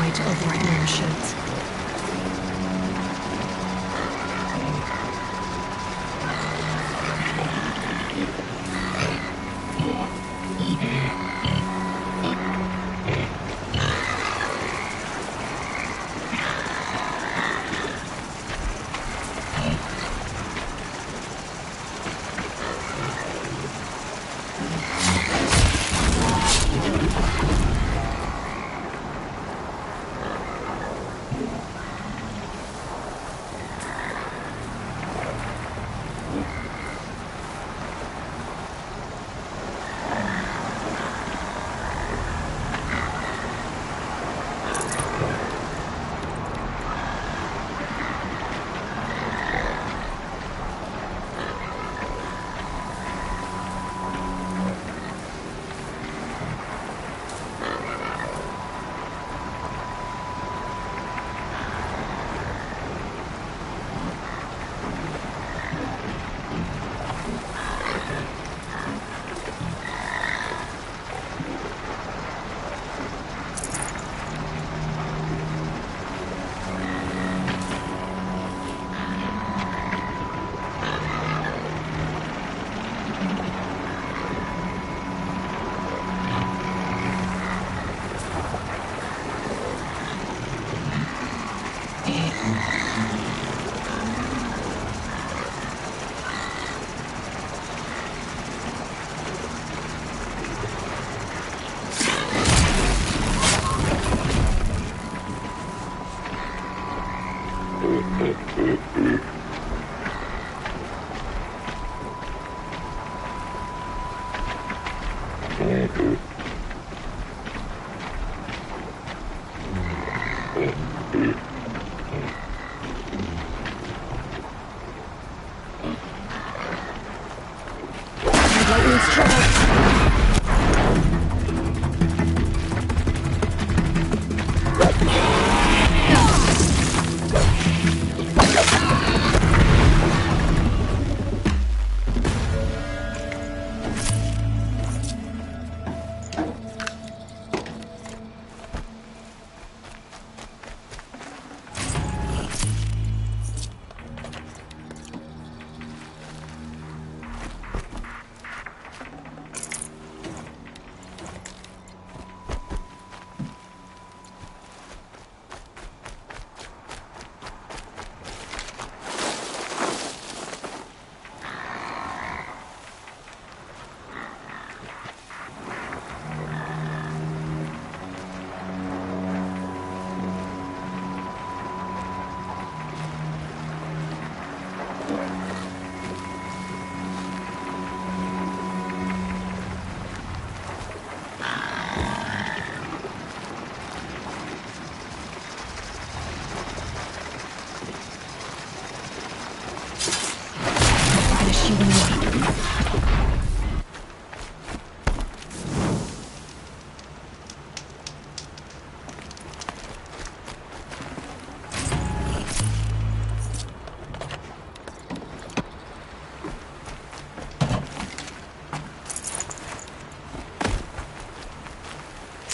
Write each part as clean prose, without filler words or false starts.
way to overwrite your machines.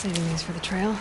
Saving these for the trail.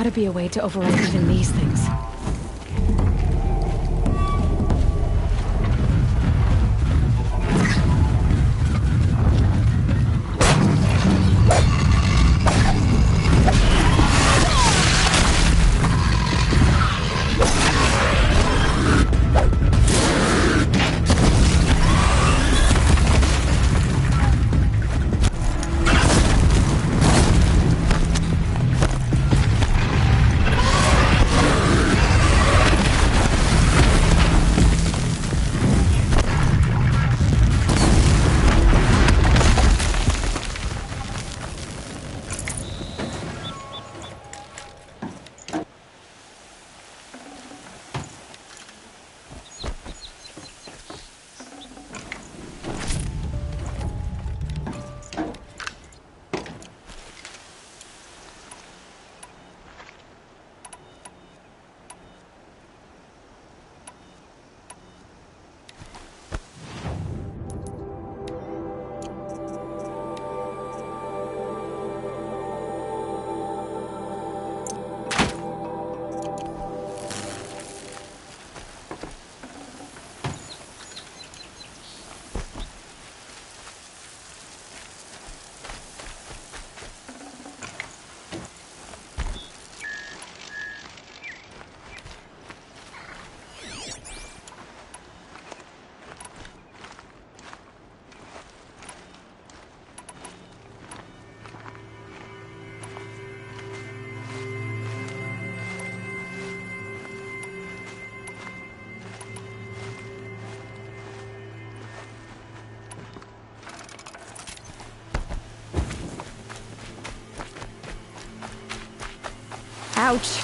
gotta be a way to override even these things. Ouch.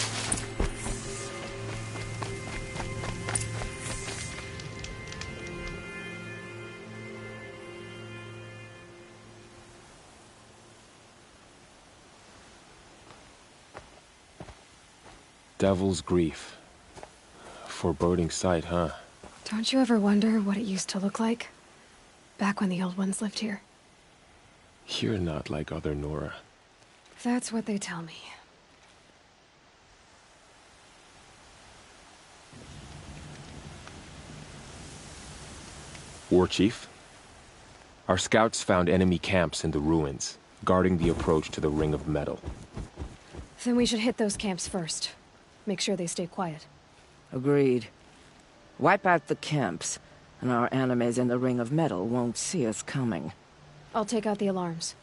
Devil's Grief. Foreboding sight, huh? Don't you ever wonder what it used to look like? Back when the old ones lived here. You're not like other Nora. That's what they tell me. War Chief? Our scouts found enemy camps in the ruins, guarding the approach to the Ring of Metal. Then we should hit those camps first. Make sure they stay quiet. Agreed. Wipe out the camps, and our enemies in the Ring of Metal won't see us coming. I'll take out the alarms.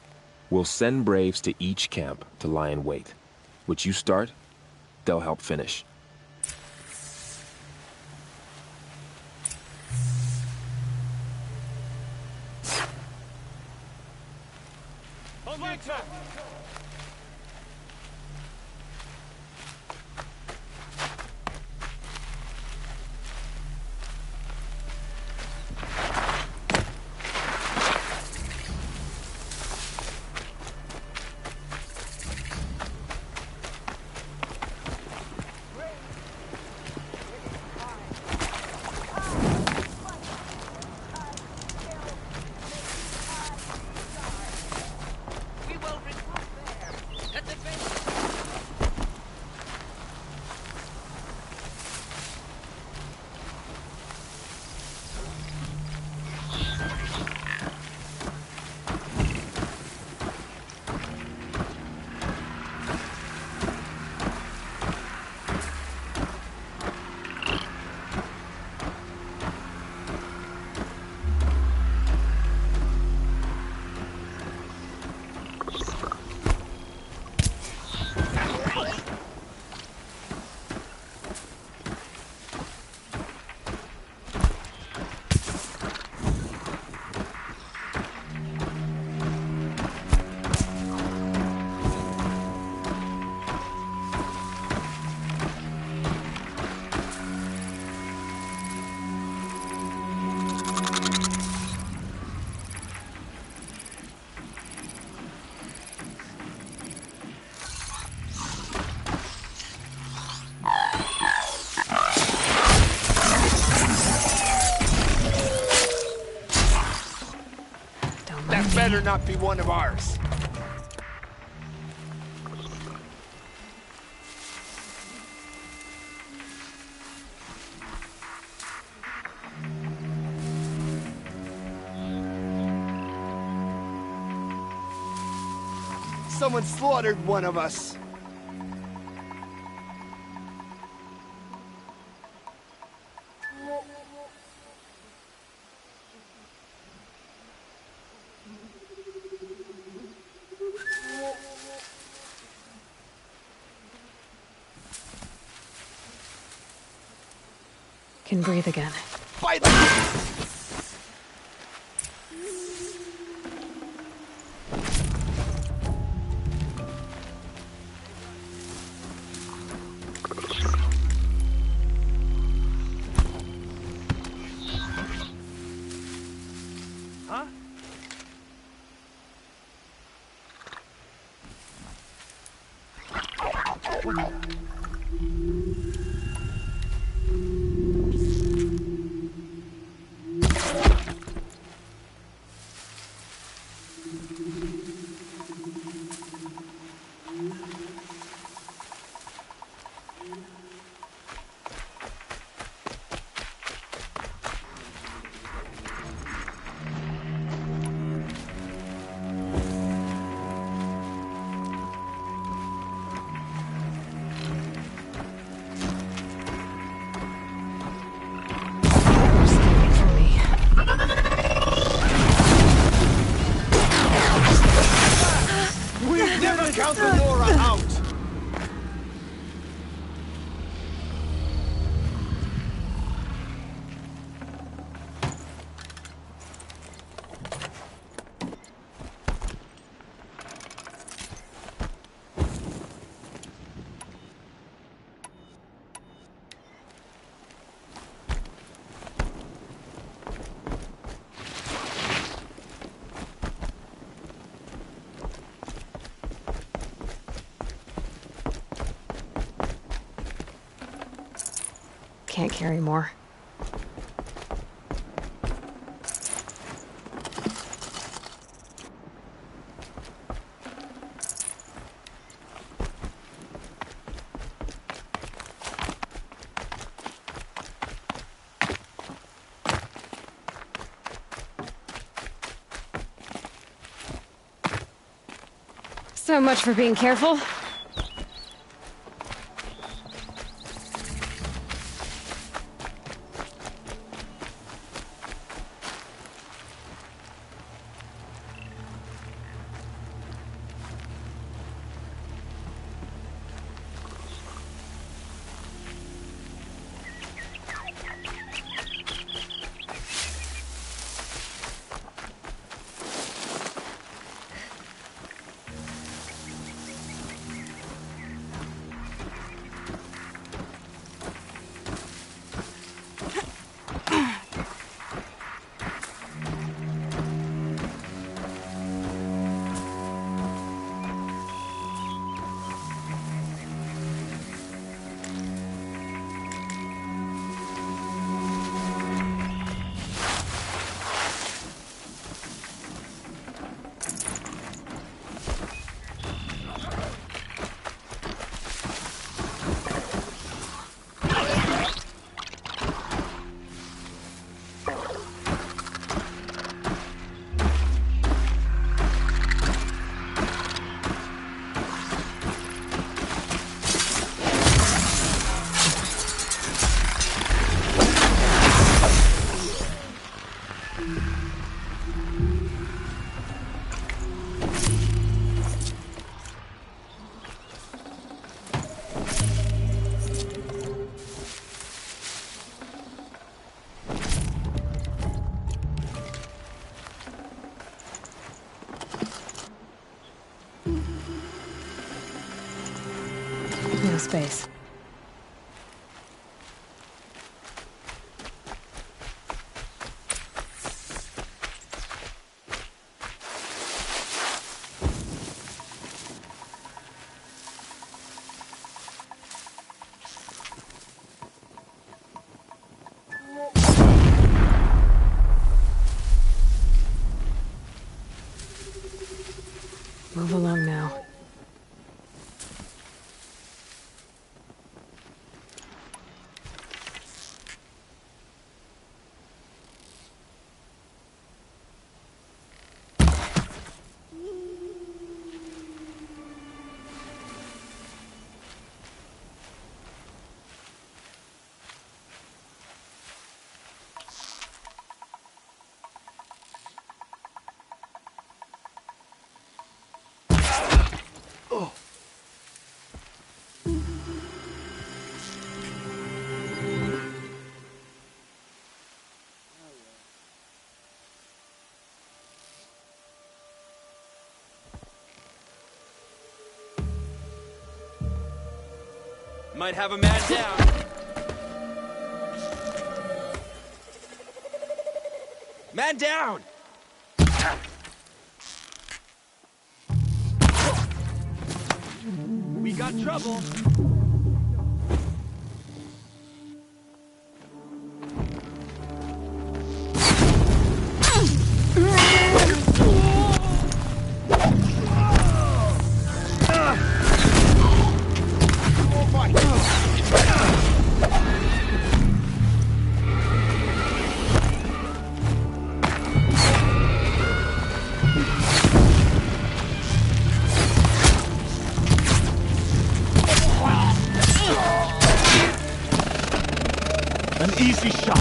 We'll send Braves to each camp to lie in wait. Which you start, they'll help finish. That better not be one of ours. someone slaughtered one of us. Can breathe again. By the... Count Lenora out! Can't carry more. So much for being careful. No space. Move along now. Might have a man down. Man down! We got trouble. An easy shot.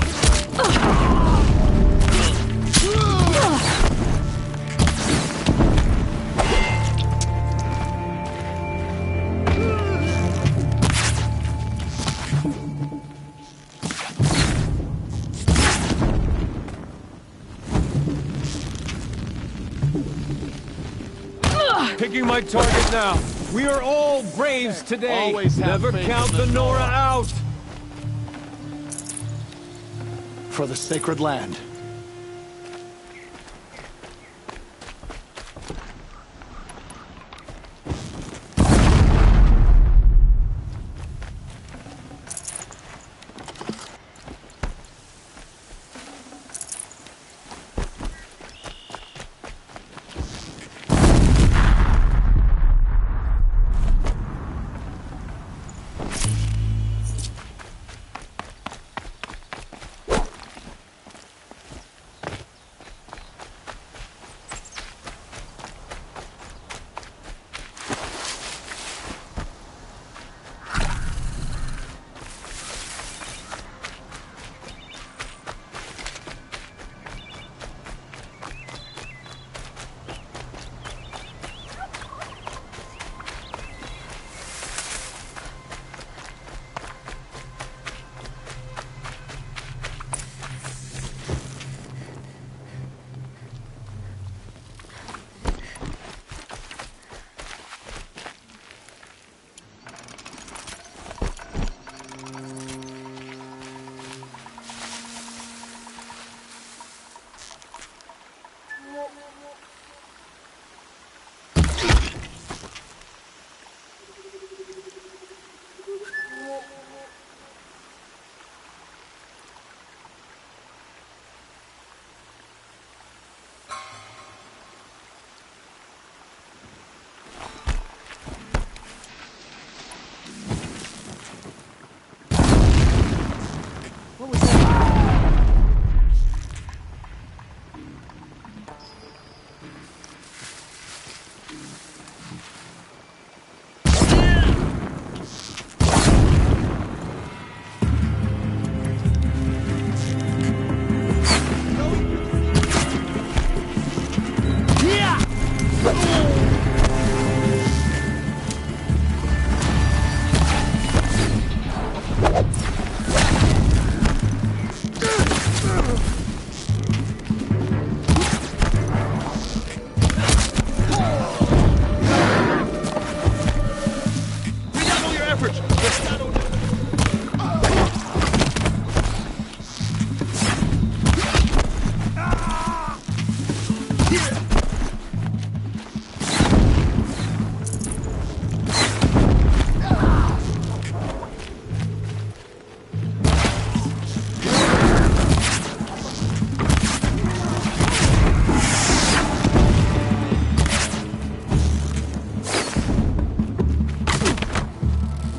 Picking my target now. We are all braves today. Always have Never faith count in the the Nora Nora. out. For the sacred land.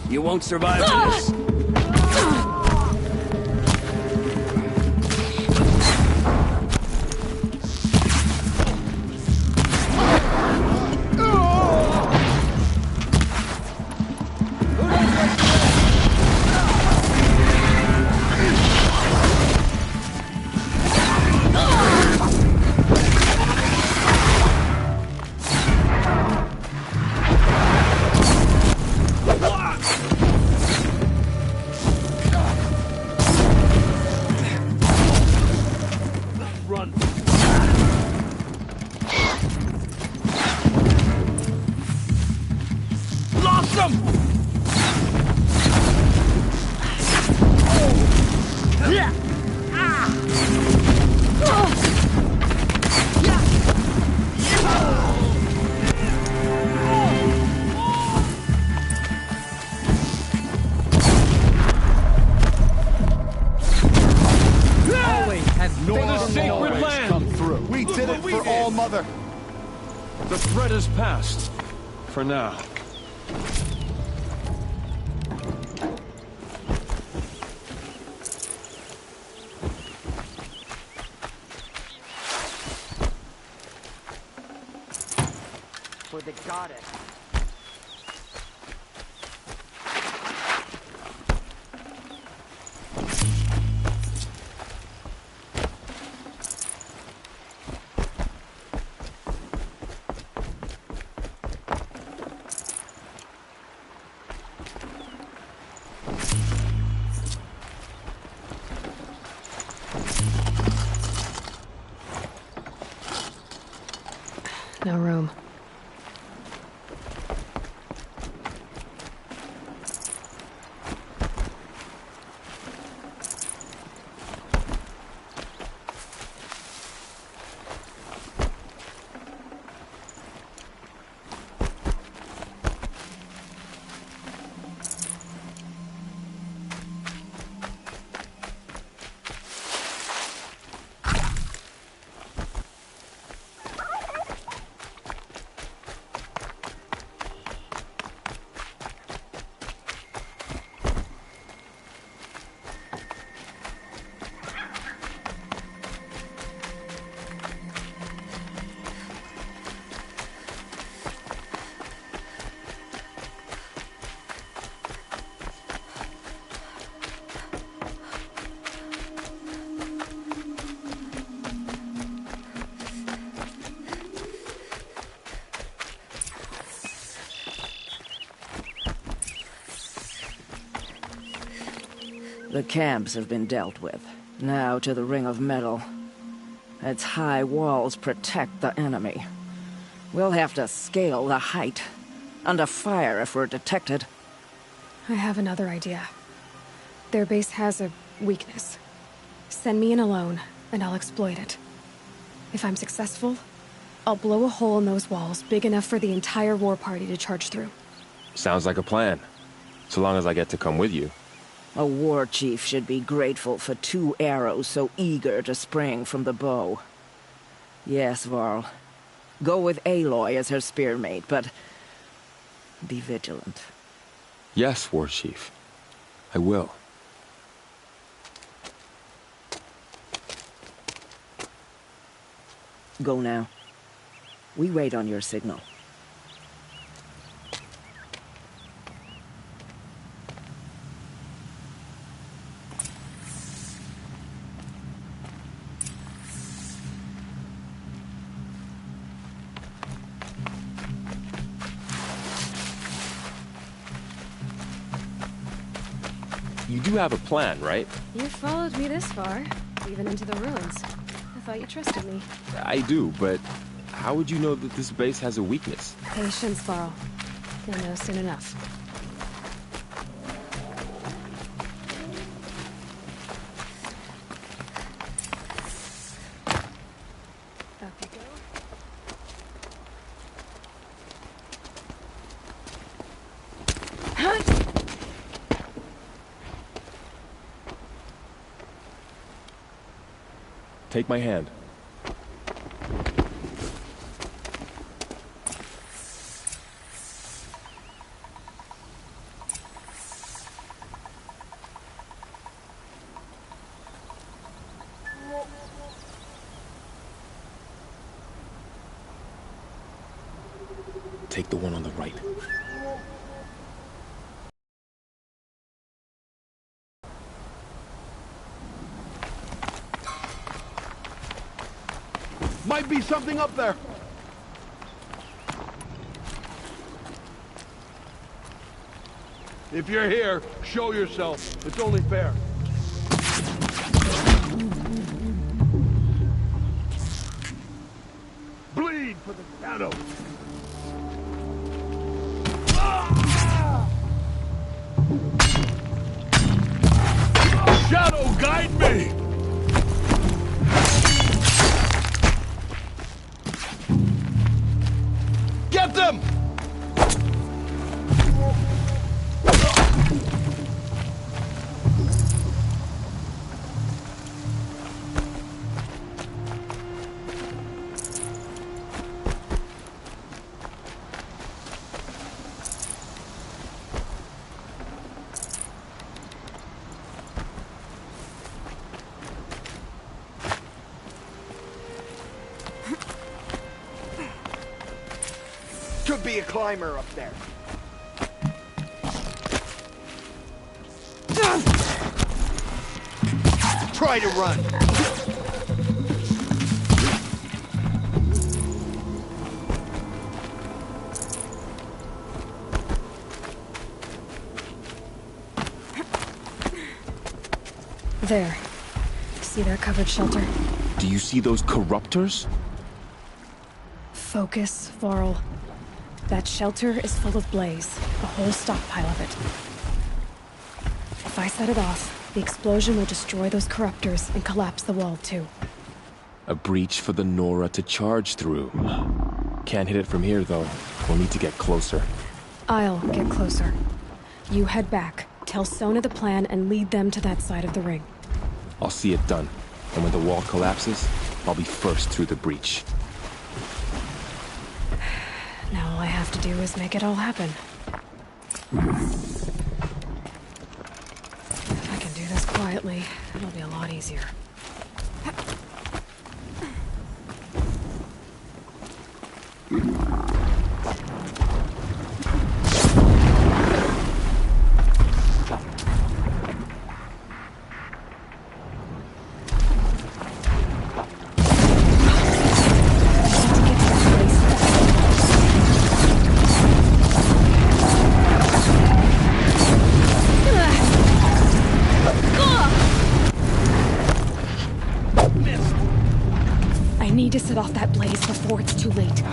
You won't survive this. I've Nor faith the in sacred yours. land come through. We did it for All Mother. The threat is past. For now. For the goddess. No room. The camps have been dealt with. Now to the Ring of Metal. Its high walls protect the enemy. We'll have to scale the height. Under fire if we're detected. I have another idea. Their base has a weakness. Send me in alone, and I'll exploit it. If I'm successful, I'll blow a hole in those walls big enough for the entire war party to charge through. Sounds like a plan. So long as I get to come with you. A war chief should be grateful for 2 arrows so eager to spring from the bow. Yes, Varl. Go with Aloy as her spearmate, but be vigilant. Yes, War Chief. I will. Go now. We wait on your signal. You do have a plan, right? You followed me this far, even into the ruins. I thought you trusted me. I do, but how would you know that this base has a weakness? Patience, Varl. You'll know soon enough. Up you go. Take my hand. Take the one on the right. Might be something up there. If you're here, show yourself. It's only fair. Bleed for the shadow. Shadow, guide me! Get them! Could be a climber up there. Try to run. There. See that covered shelter? Do you see those corruptors? Focus, Varl. That shelter is full of blaze. A whole stockpile of it. If I set it off, the explosion will destroy those corruptors and collapse the wall, too. A breach for the Nora to charge through. Can't hit it from here, though. We'll need to get closer. I'll get closer. You head back, tell Sona the plan, and lead them to that side of the ring. I'll see it done. And when the wall collapses, I'll be first through the breach. Now all I have to do is make it all happen. If I can do this quietly, it'll be a lot easier. I need to set off that blaze before it's too late.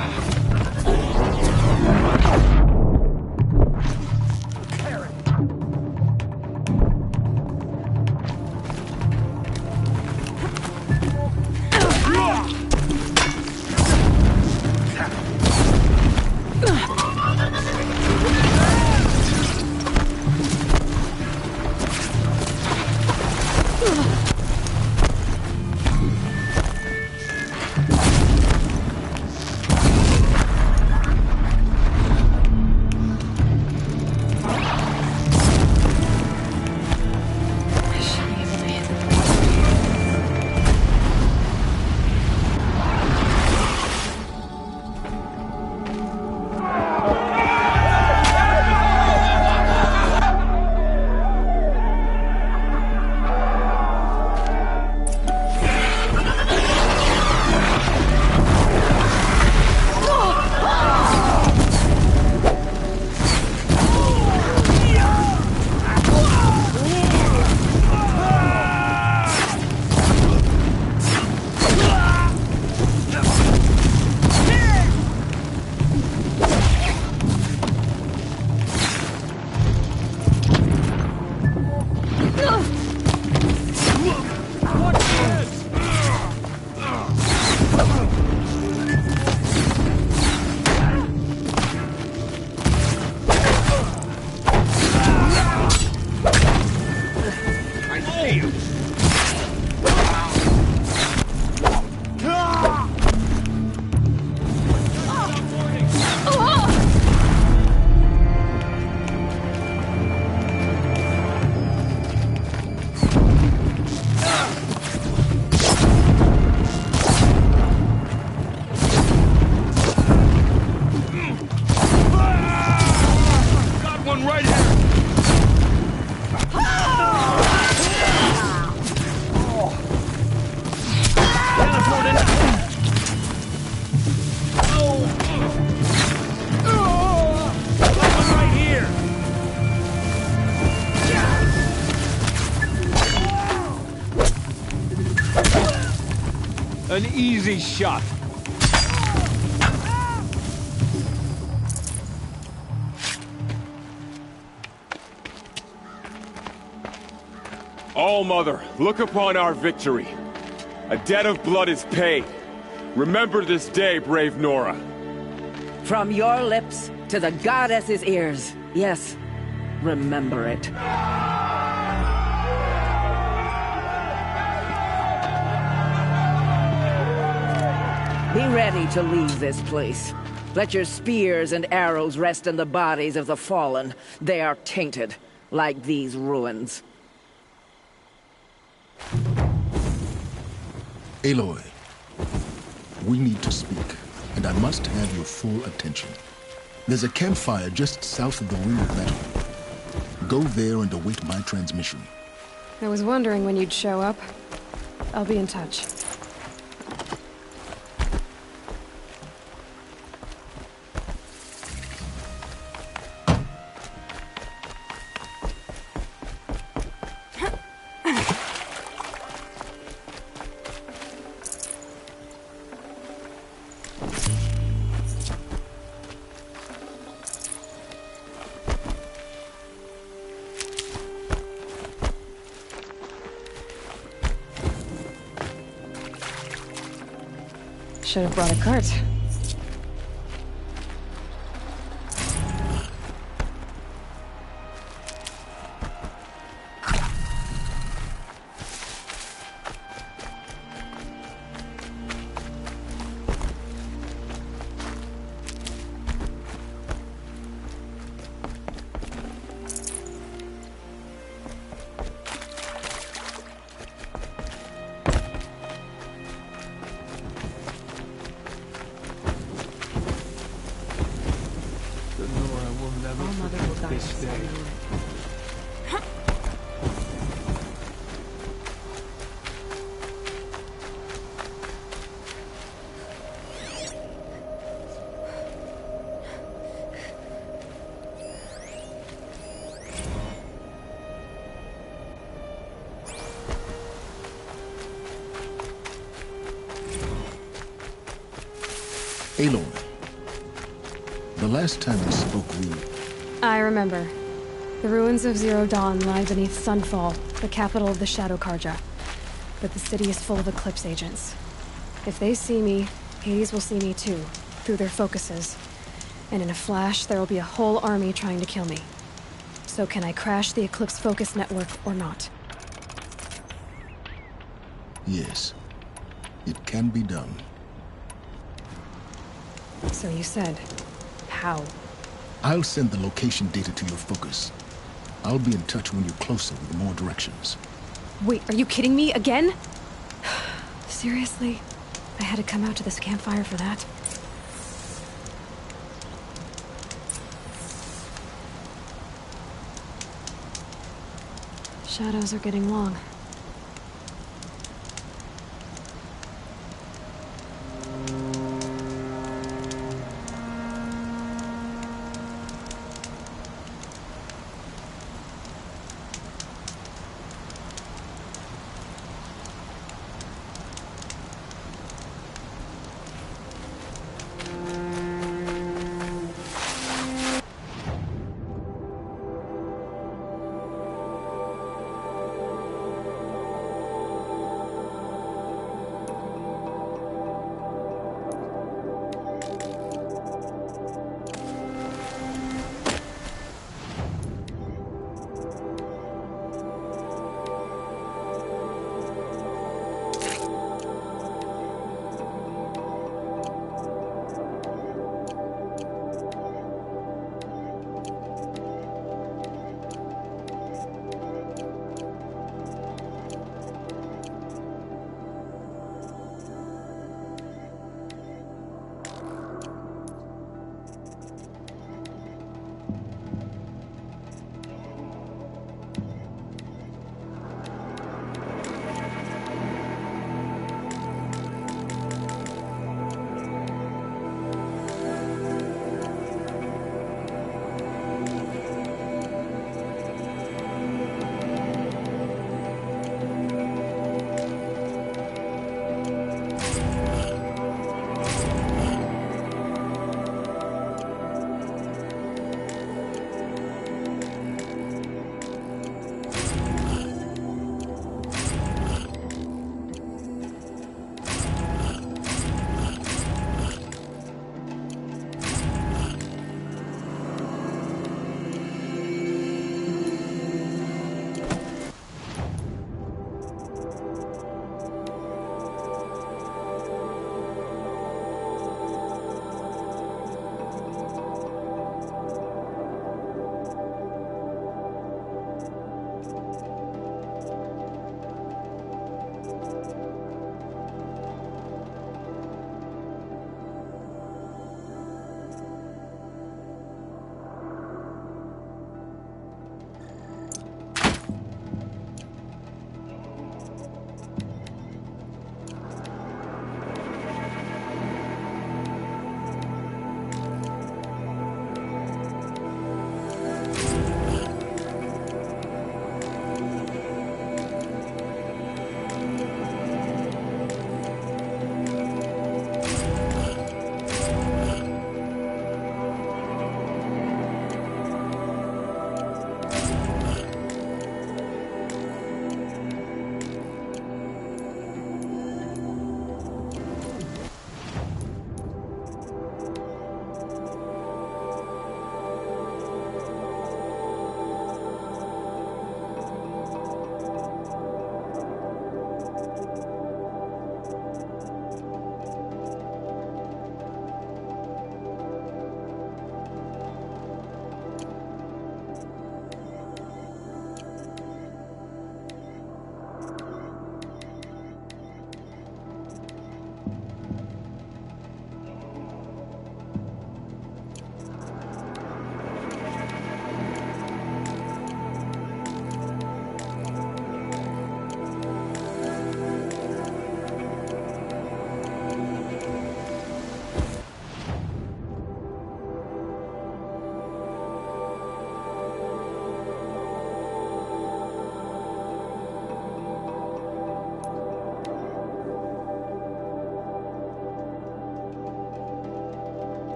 An easy shot. All-Mother, look upon our victory. A debt of blood is paid. Remember this day, brave Nora. From your lips to the goddess's ears. Yes, remember it. Be ready to leave this place. Let your spears and arrows rest in the bodies of the fallen. They are tainted, like these ruins. Aloy, we need to speak, and I must have your full attention. There's a campfire just south of the ring of metal. Go there and await my transmission. I was wondering when you'd show up. I'll be in touch. Should have brought a cart. Aloy, the last time we spoke, I remember. The ruins of Zero Dawn lie beneath Sunfall, the capital of the Shadow Karja. But the city is full of Eclipse agents. If they see me, Hades will see me too, through their focuses. And in a flash, there will be a whole army trying to kill me. So can I crash the Eclipse focus network or not? Yes, it can be done. So you said, how? I'll send the location data to your focus. I'll be in touch when you're closer with more directions. Wait, are you kidding me again? Seriously? I had to come out to this campfire for that? Shadows are getting long.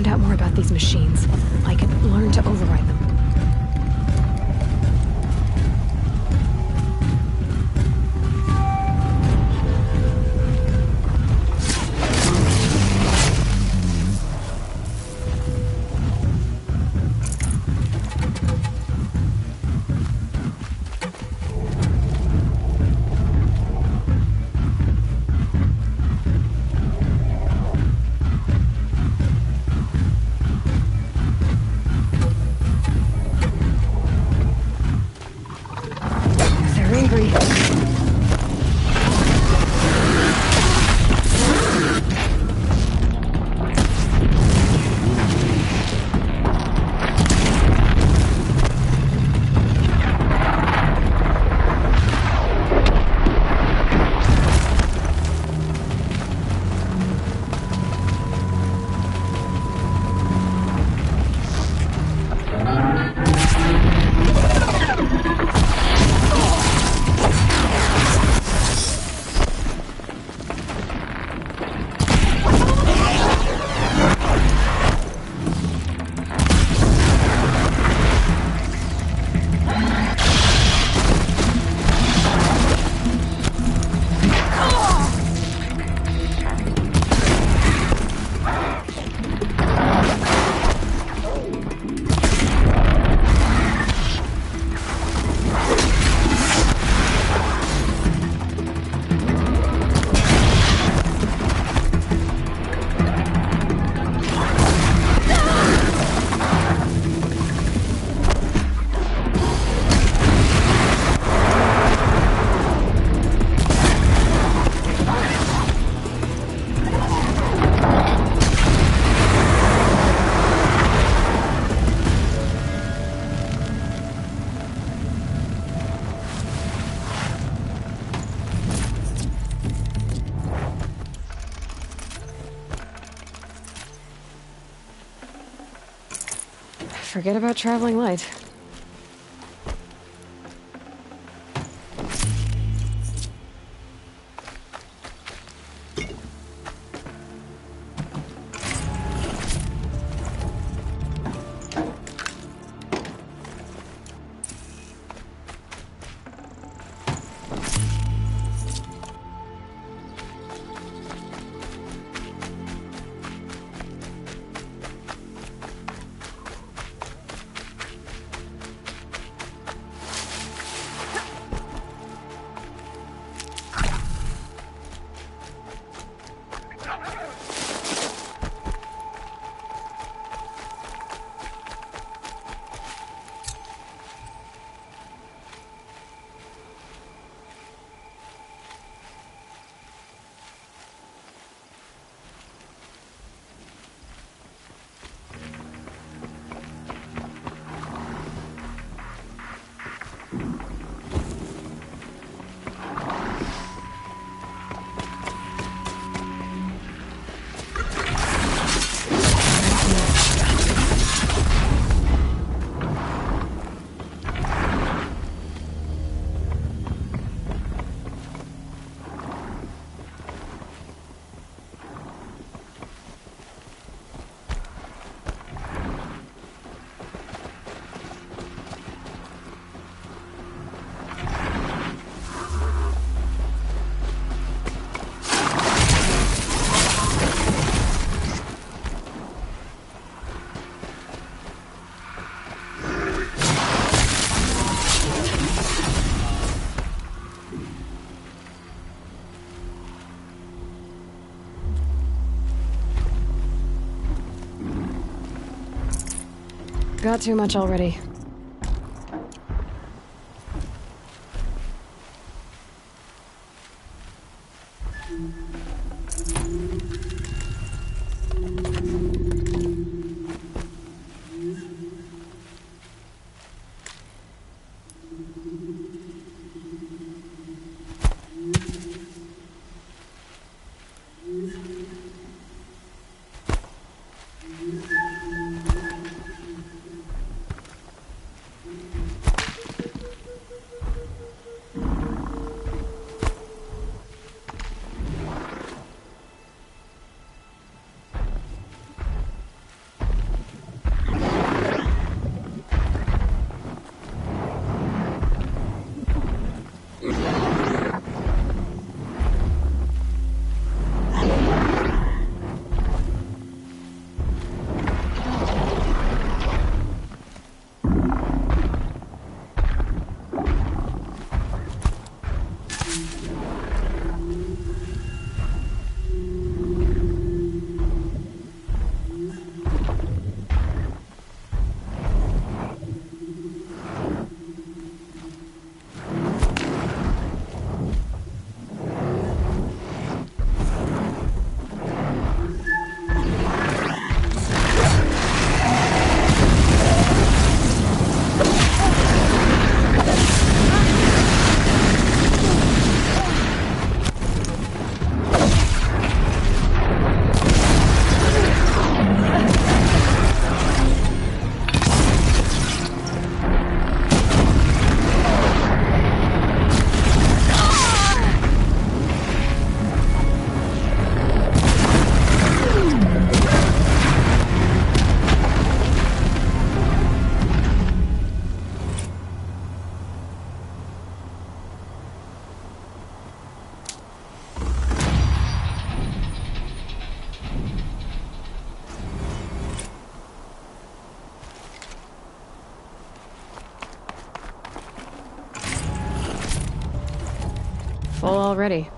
found out more about these machines, I could learn to override them. Forget about traveling light. Got too much already. Full already.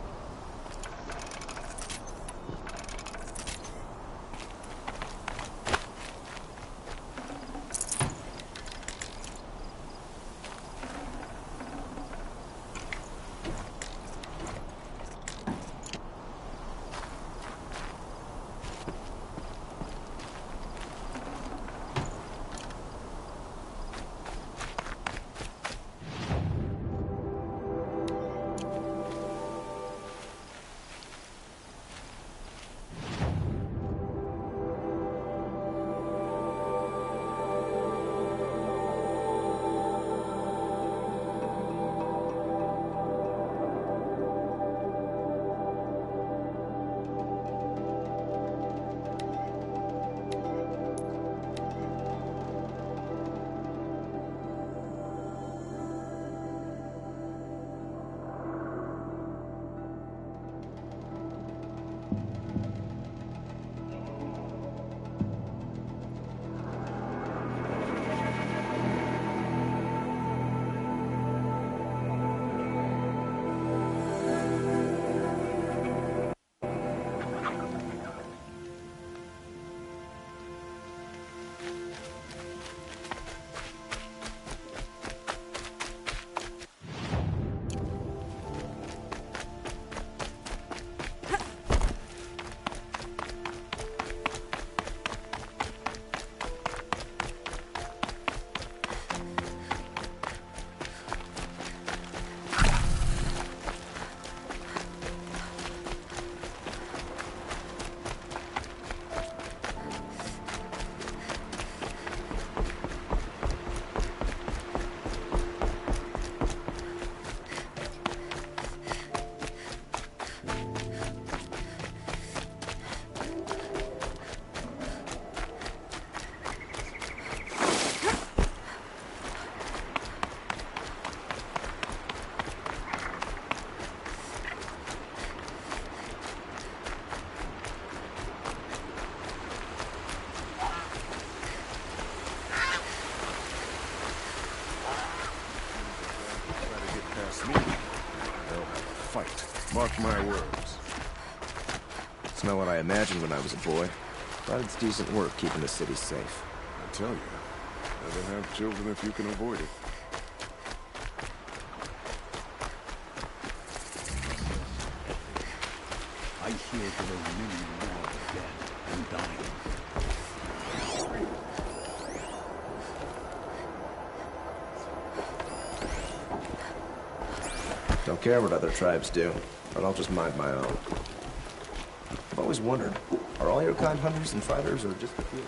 Mark my words. It's not what I imagined when I was a boy, but it's decent work keeping the city safe. I tell you, never have children if you can avoid it. I hear there are many more dead and dying. Don't care what other tribes do, but I'll just mind my own. I've always wondered, are all your kind hunters and fighters, or just a few?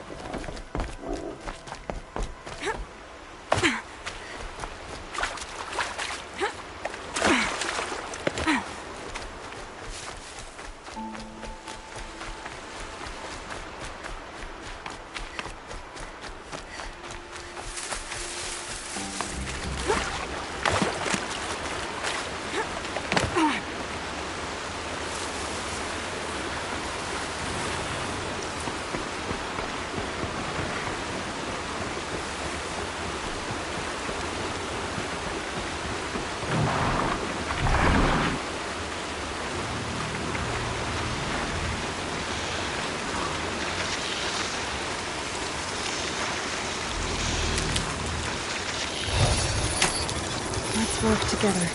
Let's work together.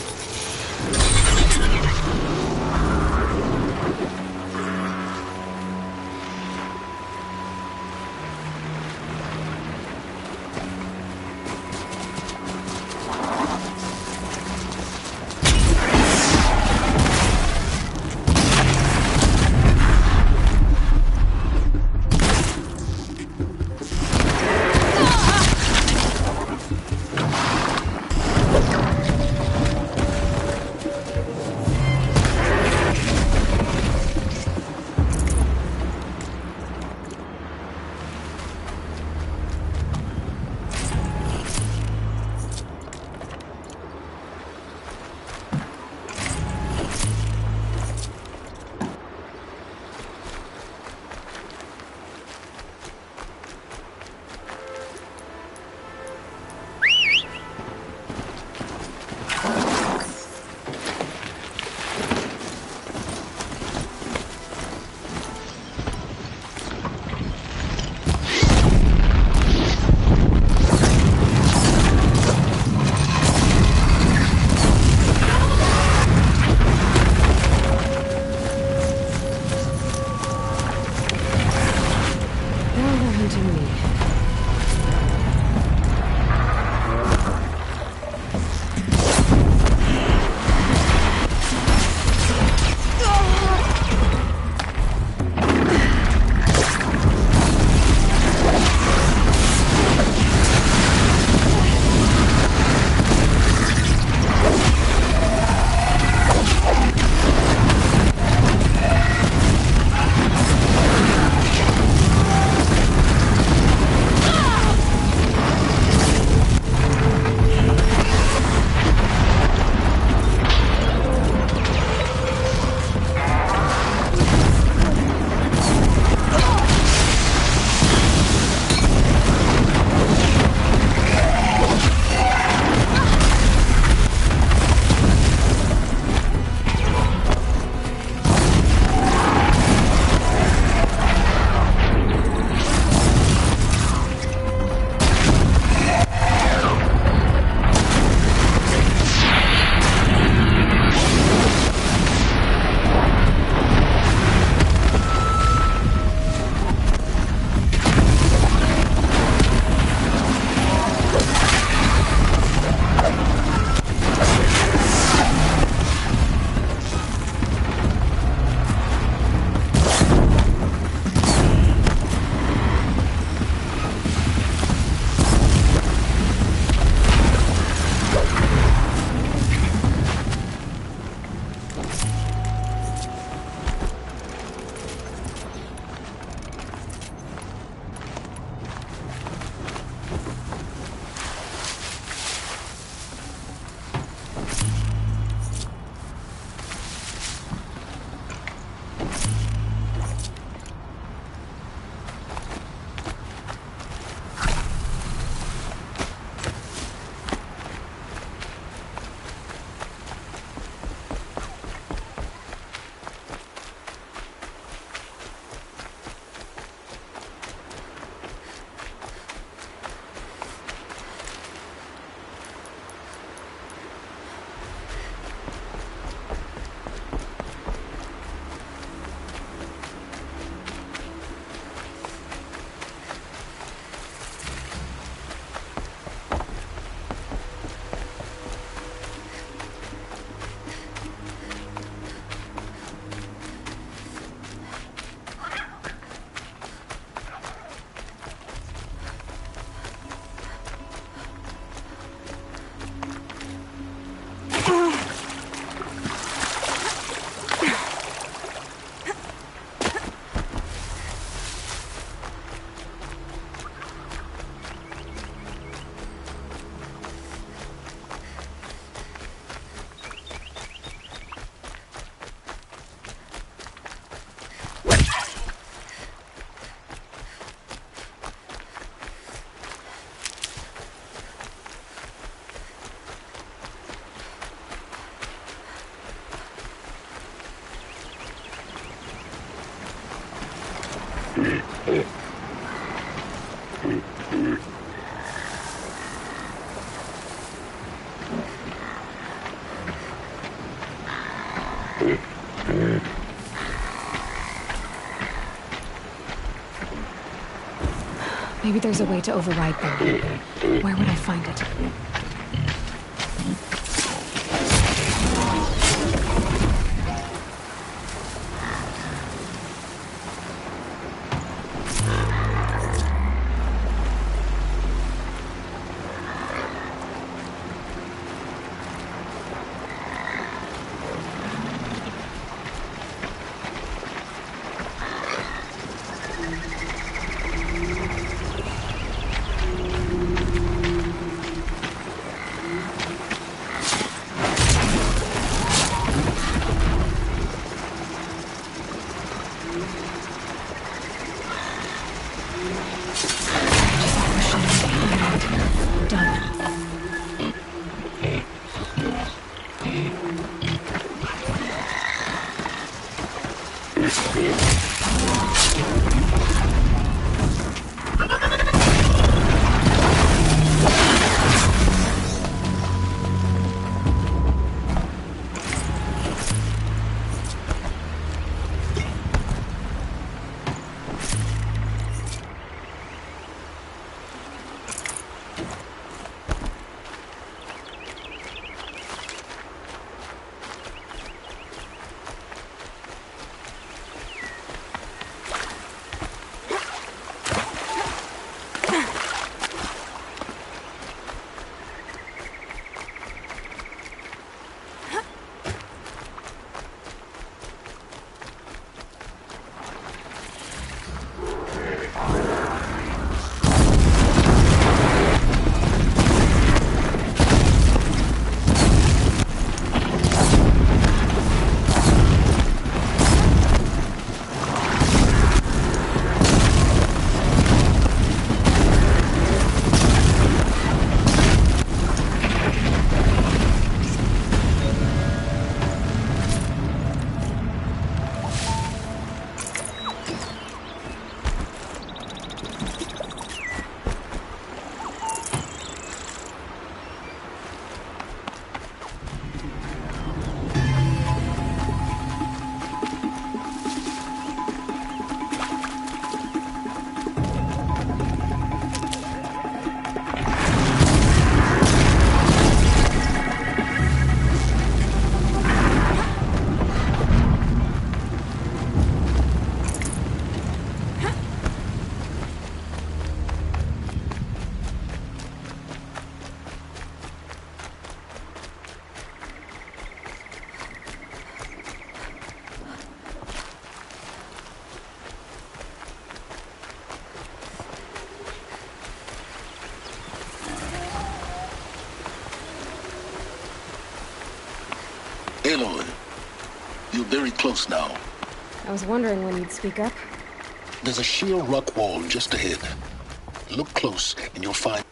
come to me. Maybe there's a way to override them. Where would I find it? Aloy, you're very close now. I was wondering when you'd speak up. There's a sheer rock wall just ahead. Look close, and you'll find...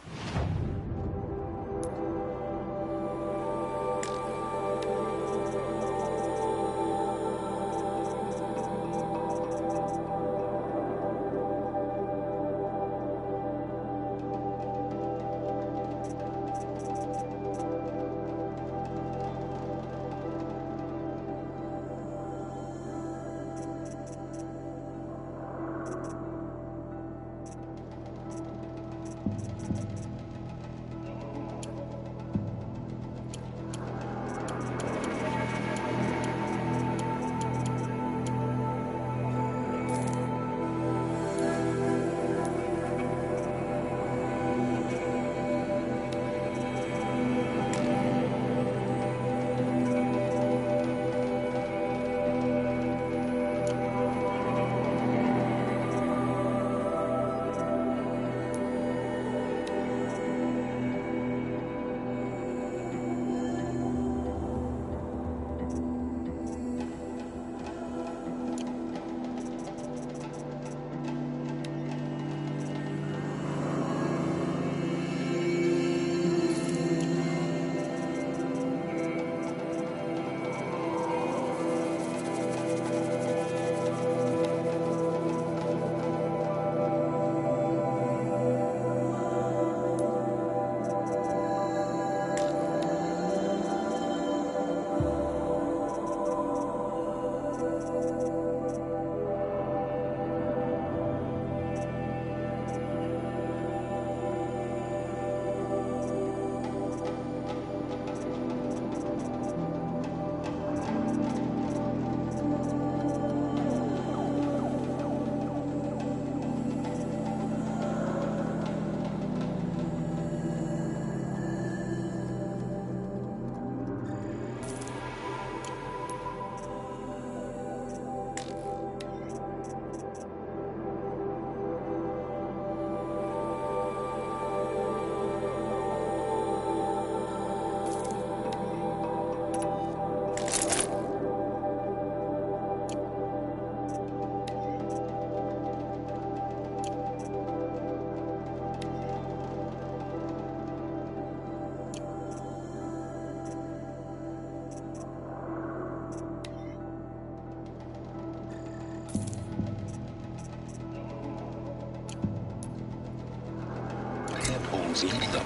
Handholds leading up.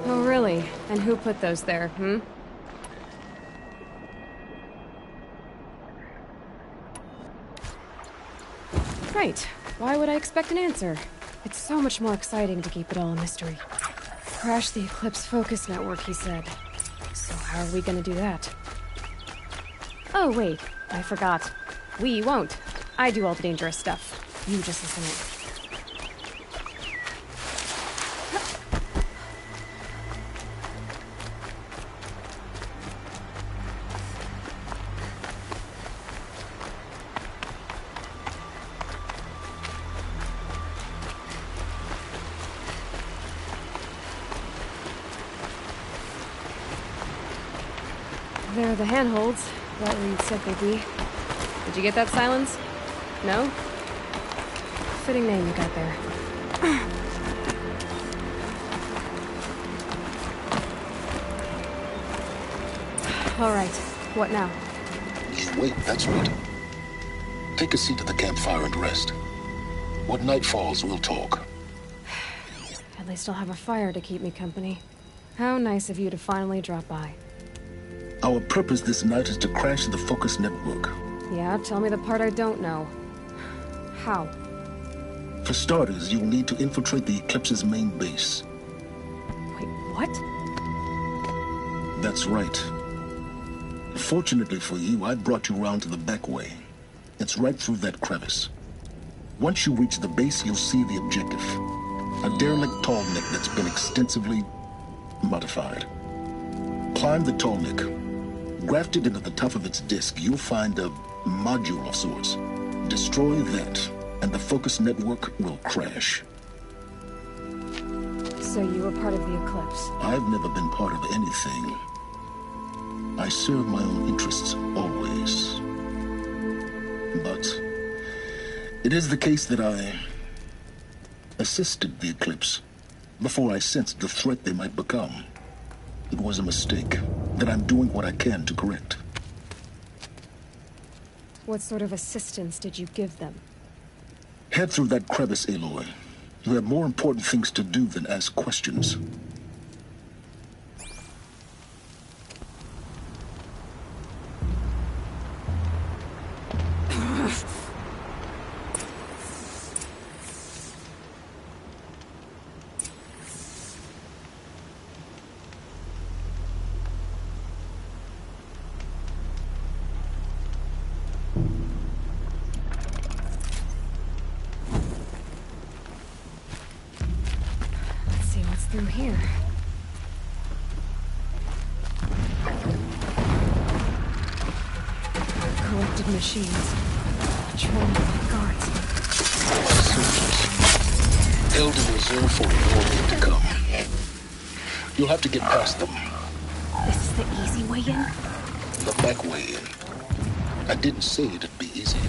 Really? And who put those there, hmm? Right. Why would I expect an answer? It's so much more exciting to keep it all a mystery. Crash the Eclipse Focus Network, he said. So how are we gonna do that? Oh, wait. I forgot. We won't. I do all the dangerous stuff. You just listen in. They're the handholds, right where you said they'd be. Did you get that, Silence? No? Fitting name you got there. All right, what now? You wait, that's right. Take a seat at the campfire and rest. When night falls, we'll talk. At least I'll have a fire to keep me company. How nice of you to finally drop by. Our purpose this night is to crash the Focus network. Yeah, tell me the part I don't know. How? For starters, you'll need to infiltrate the Eclipse's main base. Wait, what? That's right. Fortunately for you, I brought you round to the back way. It's right through that crevice. Once you reach the base, you'll see the objective. A derelict tall neck that's been extensively modified. Climb the tall neck. Grafted into the top of its disk, you'll find a module of sorts. Destroy that, and the Focus network will crash. So you were part of the Eclipse? I've never been part of anything. I serve my own interests, always. But it is the case that I assisted the Eclipse before I sensed the threat they might become. It was a mistake that I'm doing what I can to correct. What sort of assistance did you give them? Head through that crevice, Aloy. You have more important things to do than ask questions. Through here. Collected machines. Patrolling by guards. Soldiers. Held in reserve for a war to come. You'll have to get past them. This is the easy way in? The back way in. I didn't say it'd be easy.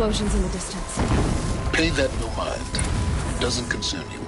explosions in the distance. Pay that no mind. Doesn't concern you.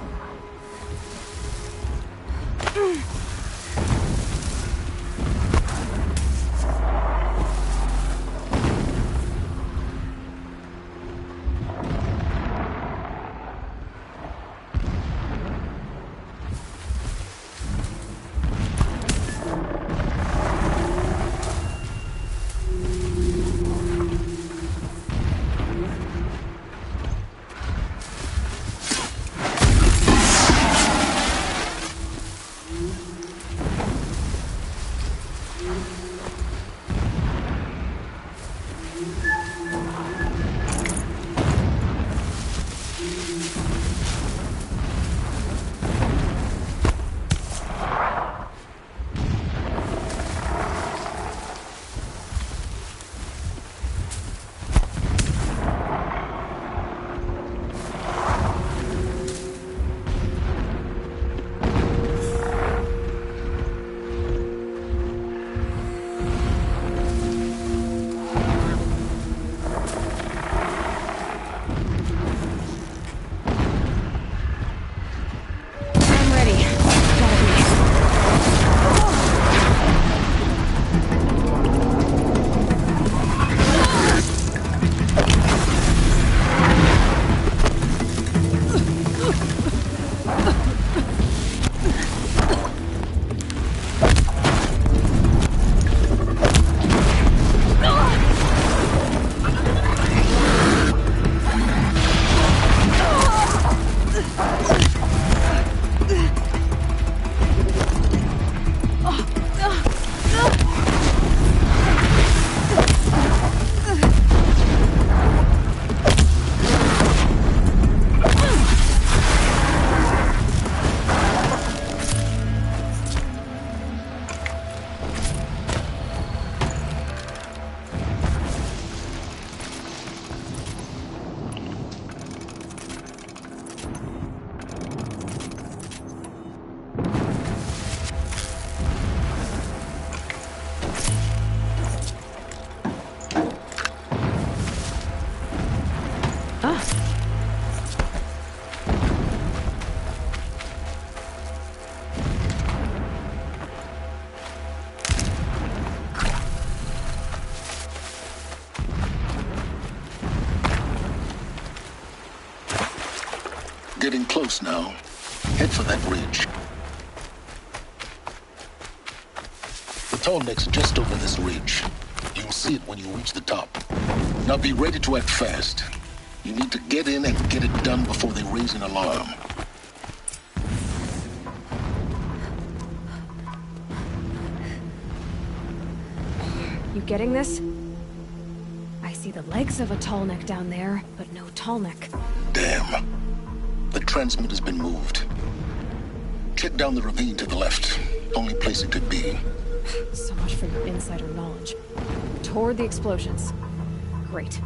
Getting close now. Head for that ridge. The tall neck's just over this ridge. You'll see it when you reach the top. Now be ready to act fast. You need to get in and get it done before they raise an alarm. You getting this? I see the legs of a tall neck down there, but no tall neck. Damn. The transmitter's been moved. Check down the ravine to the left. Only place it could be. So much for your insider knowledge. Toward the explosions. Great.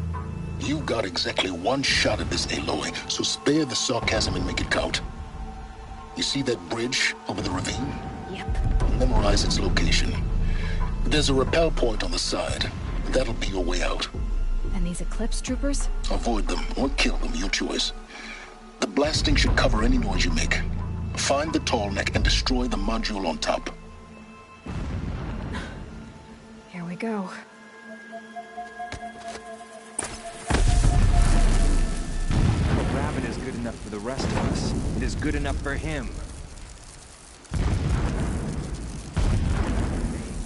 You got exactly one shot at this, Aloy, so spare the sarcasm and make it count. You see that bridge over the ravine? Yep. Memorize its location. There's a rappel point on the side. That'll be your way out. And these Eclipse troopers? Avoid them or kill them, your choice. The blasting should cover any noise you make. Find the tall neck and destroy the module on top. Here we go. The rabbit is good enough for the rest of us. It is good enough for him. I hate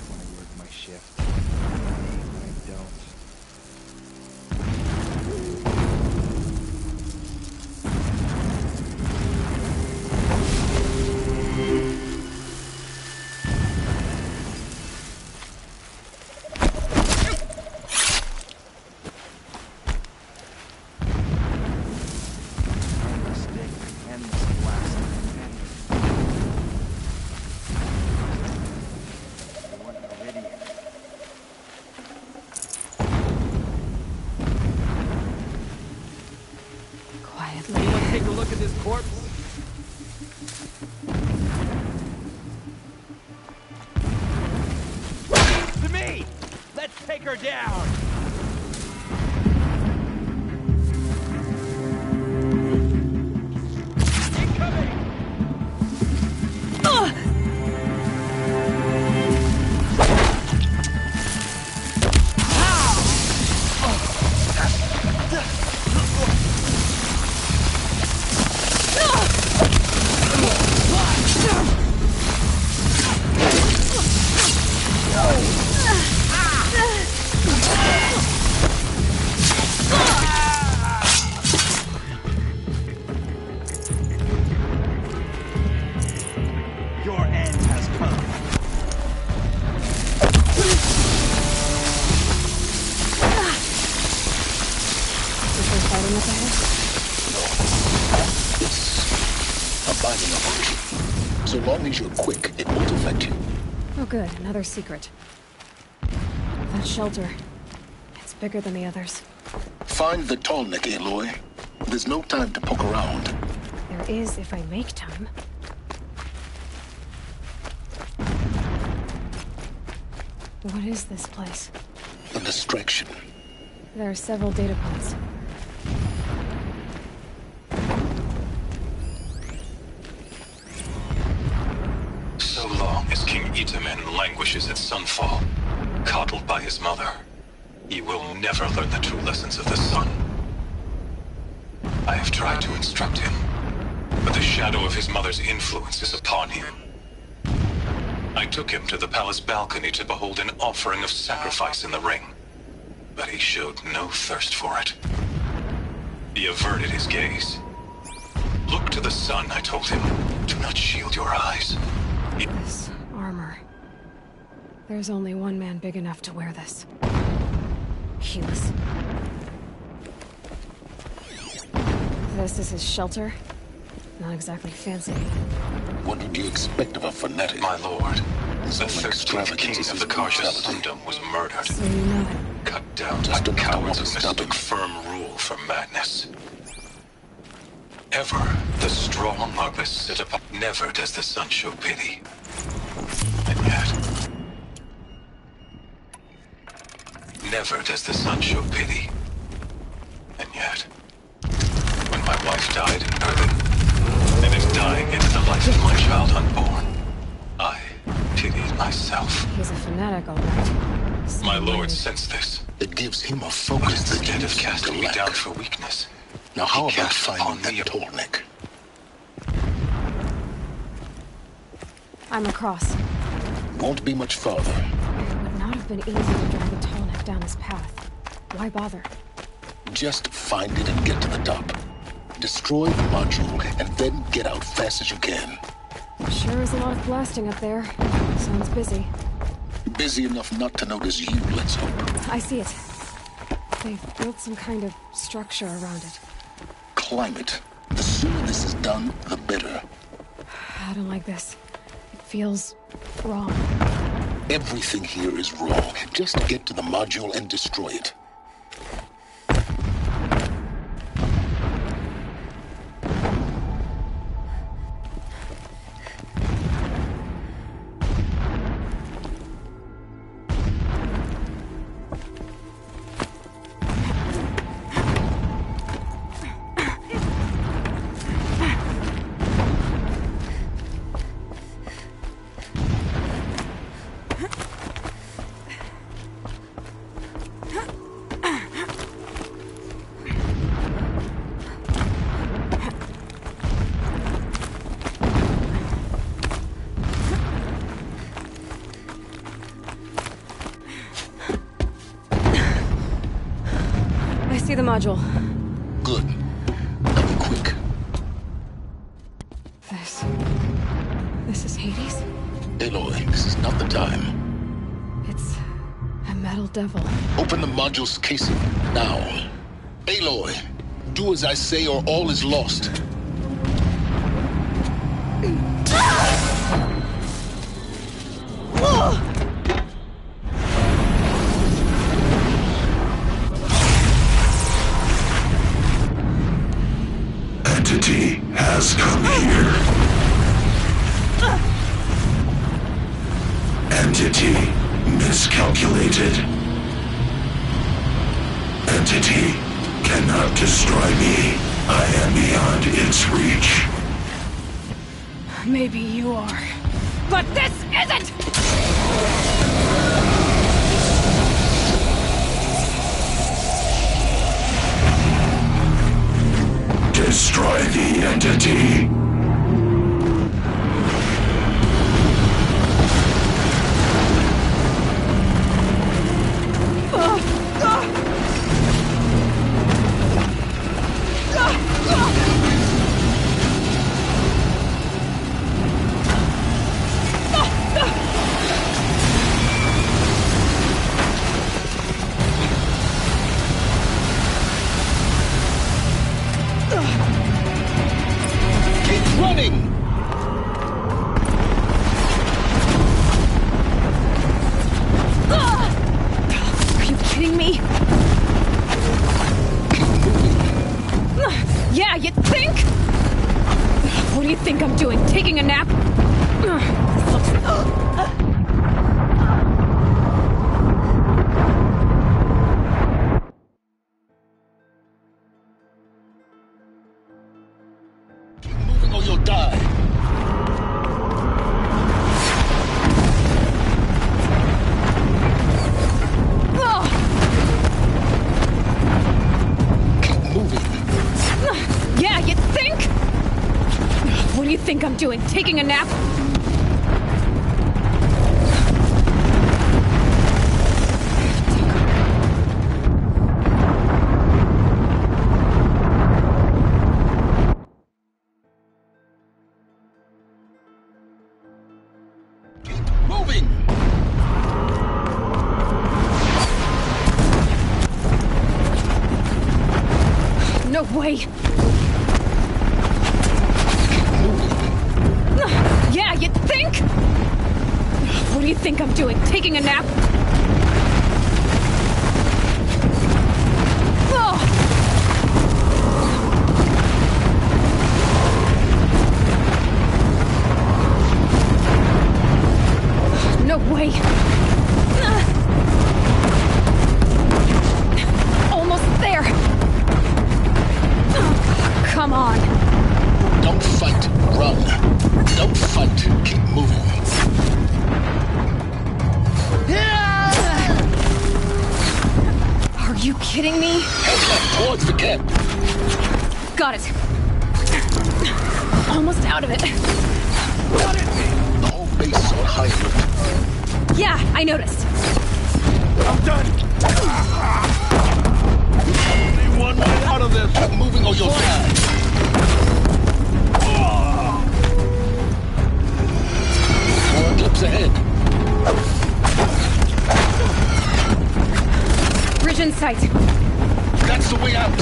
when I work my shift. I hate when I don't. Take a look at this corpse. To me! Let's take her down! So long as you're quick, it won't affect you. Oh good, another secret. That shelter. It's bigger than the others. Find the tall neck, Aloy. There's no time to poke around. There is if I make time. What is this place? A distraction. There are several data points. So long as King Itamen languishes at sunfall, coddled by his mother, he will never learn the true lessons of the sun. I have tried to instruct him, but the shadow of his mother's influence is upon him. I took him to the palace balcony to behold an offering of sacrifice in the ring, but he showed no thirst for it. He averted his gaze. Look to the sun, I told him. Do not shield your eyes. This armor. There's only one man big enough to wear this. Helis. This is his shelter. Not exactly fancy. What would you expect of a fanatic? My lord, the So 13th king of the Karshas Sundom was murdered. So you know it. Cut down Just by enough to cowards want who to stop mistook him. firm rule for madness. Ever the strong are beset upon. Never does the sun show pity. And yet... Never does the sun show pity. And yet... When my wife died in Earthen, and is dying into the life of my child unborn, I pitied myself. He's a fanatic, all right. My lord Smart. sensed this. It gives him a But focus that instead you of seem casting to me lack. down for weakness, Now how he about cast finding upon me that a- tall neck? I'm across. Won't be much farther. It would not have been easy to drag the tall neck down his path. Why bother? Just find it and get to the top. Destroy the module and then get out fast as you can. Sure is a lot of blasting up there. Sounds busy. Busy enough not to notice you, let's hope. I see it. They've built some kind of structure around it. Climb it. The sooner this is done, the better. I don't like this. It feels wrong. Everything here is wrong. Just get to the module and destroy it. I see the module. Good. Now be quick. This is Hades? Aloy, this is not the time. It's a metal devil. Open the module's casing, now. Aloy, do as I say or all is lost. Entity has come here. Entity miscalculated. Entity cannot destroy me. I am beyond its reach. Maybe you are. But this isn't! Destroy the entity. Keep Moving or you'll die. Keep moving. Yeah, you think? What do you think I'm doing? Taking a nap? Moving! No way! Yeah, you think? What do you think I'm doing? Taking a nap? No way! Almost there! Come on! Don't fight, run. Don't fight, keep moving. Are you kidding me? Head left towards the camp. Got it. Almost out of it. The whole base is on high alert. Yeah, I noticed. I'm done. Only one way out of this. Keep moving or you'll die. 4 clips ahead. Bridge in sight. That's the way out.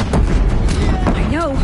I know.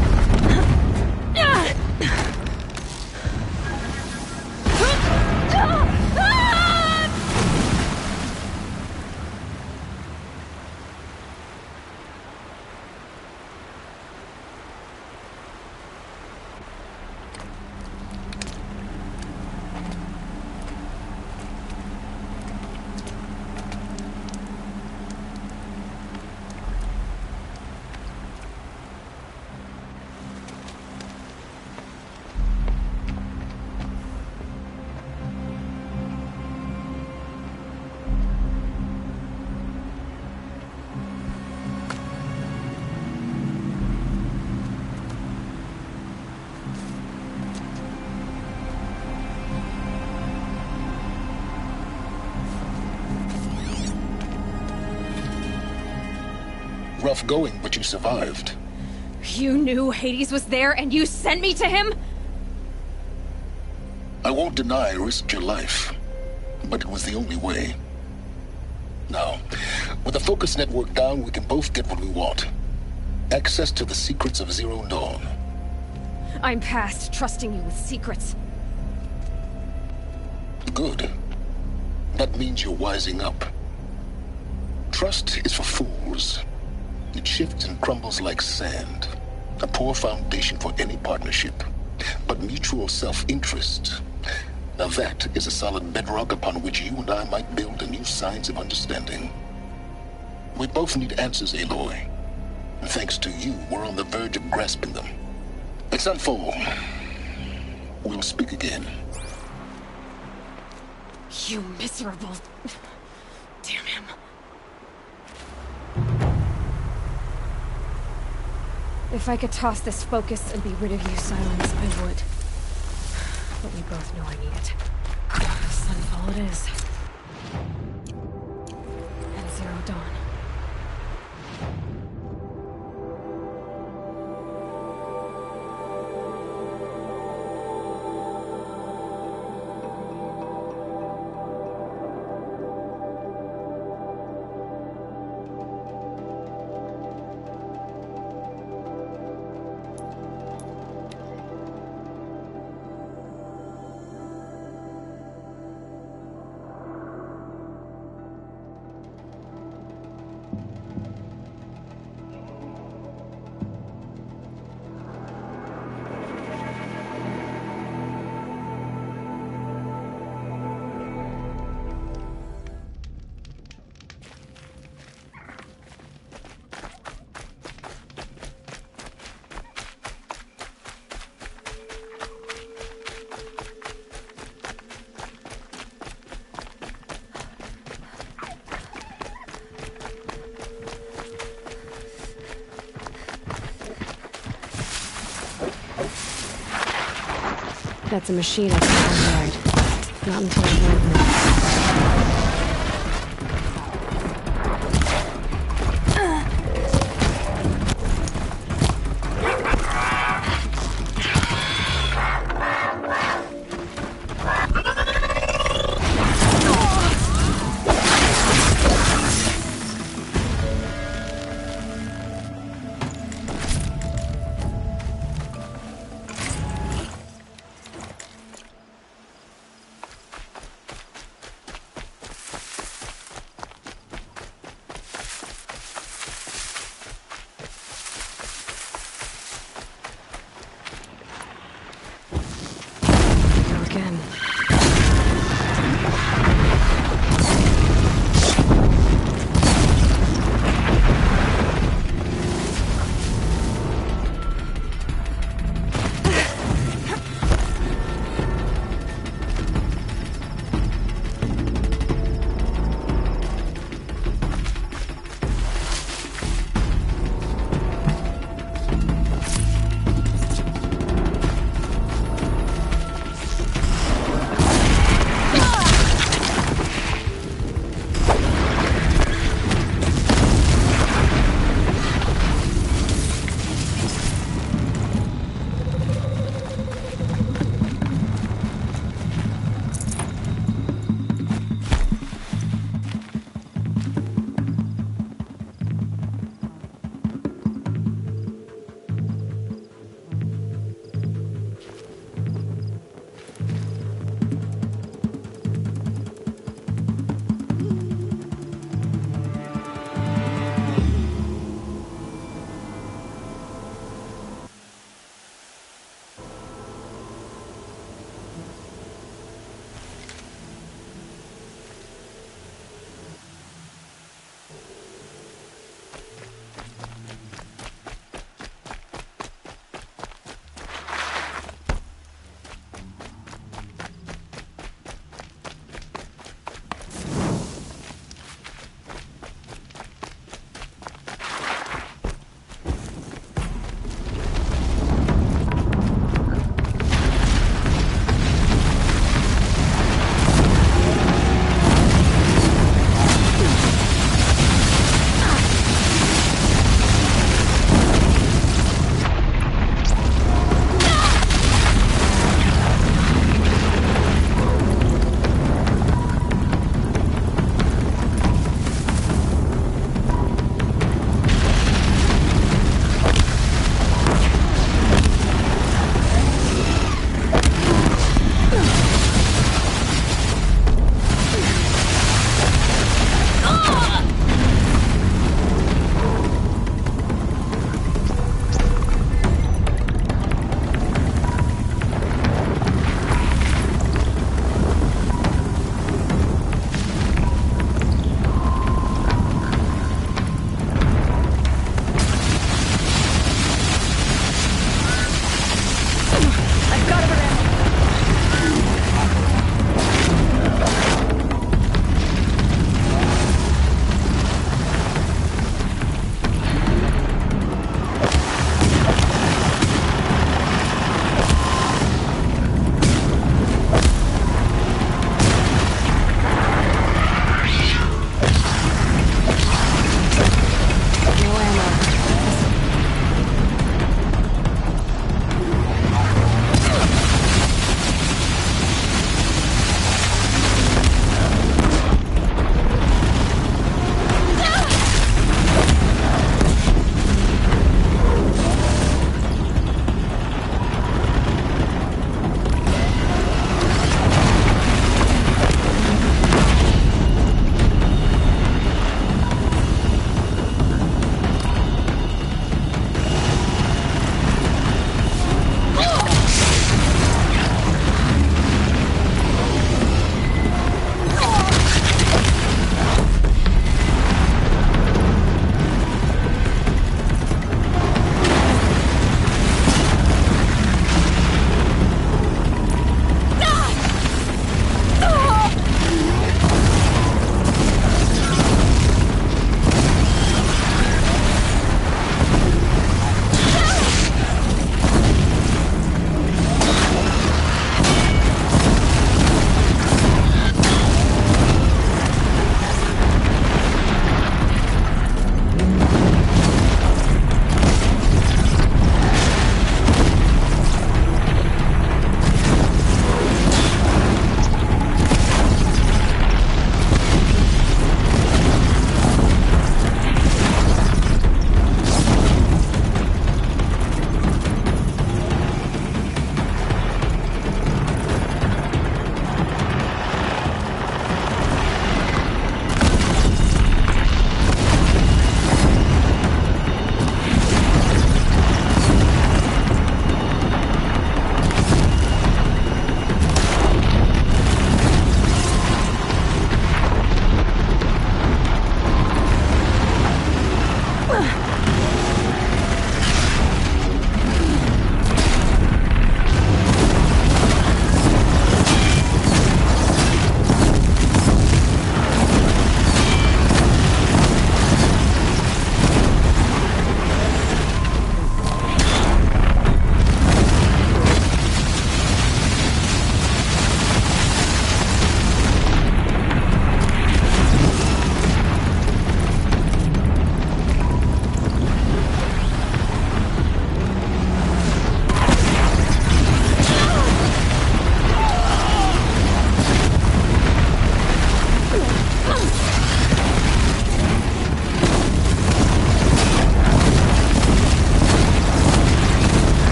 Rough going, but you survived. You knew Hades was there and you sent me to him? I won't deny I risked your life, but it was the only way. Now, with the focus network down, we can both get what we want. Access to the secrets of Zero Dawn. I'm past trusting you with secrets. Good. That means you're wising up. Trust is for fools. It shifts and crumbles like sand. A poor foundation for any partnership. But mutual self-interest, now that is a solid bedrock upon which you and I might build a new science of understanding. We both need answers, Aloy. And thanks to you, we're on the verge of grasping them. It's unfold. We'll speak again. You miserable... Damn him. If I could toss this focus and be rid of you, Silence, I would. But we both know I need it. Sunfall it is. And Zero Dawn. That's a machine I can't ride. Not until I learn more.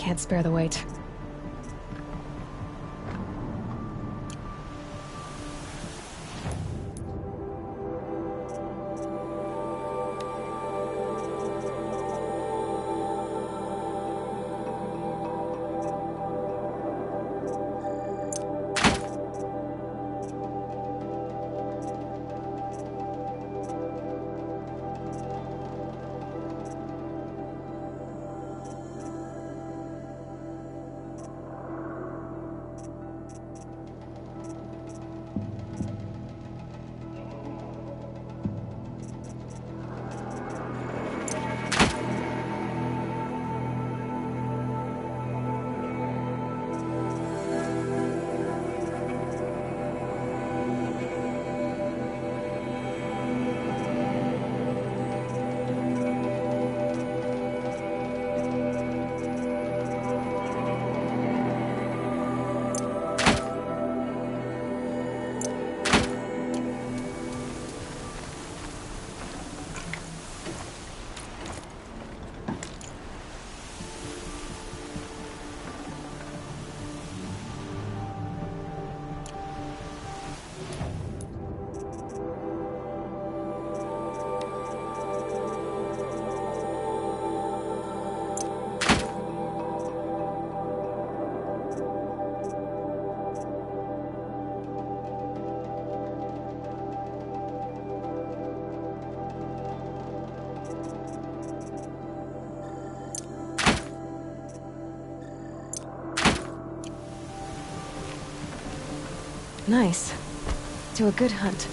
can't spare the weight. Nice. To a good hunt.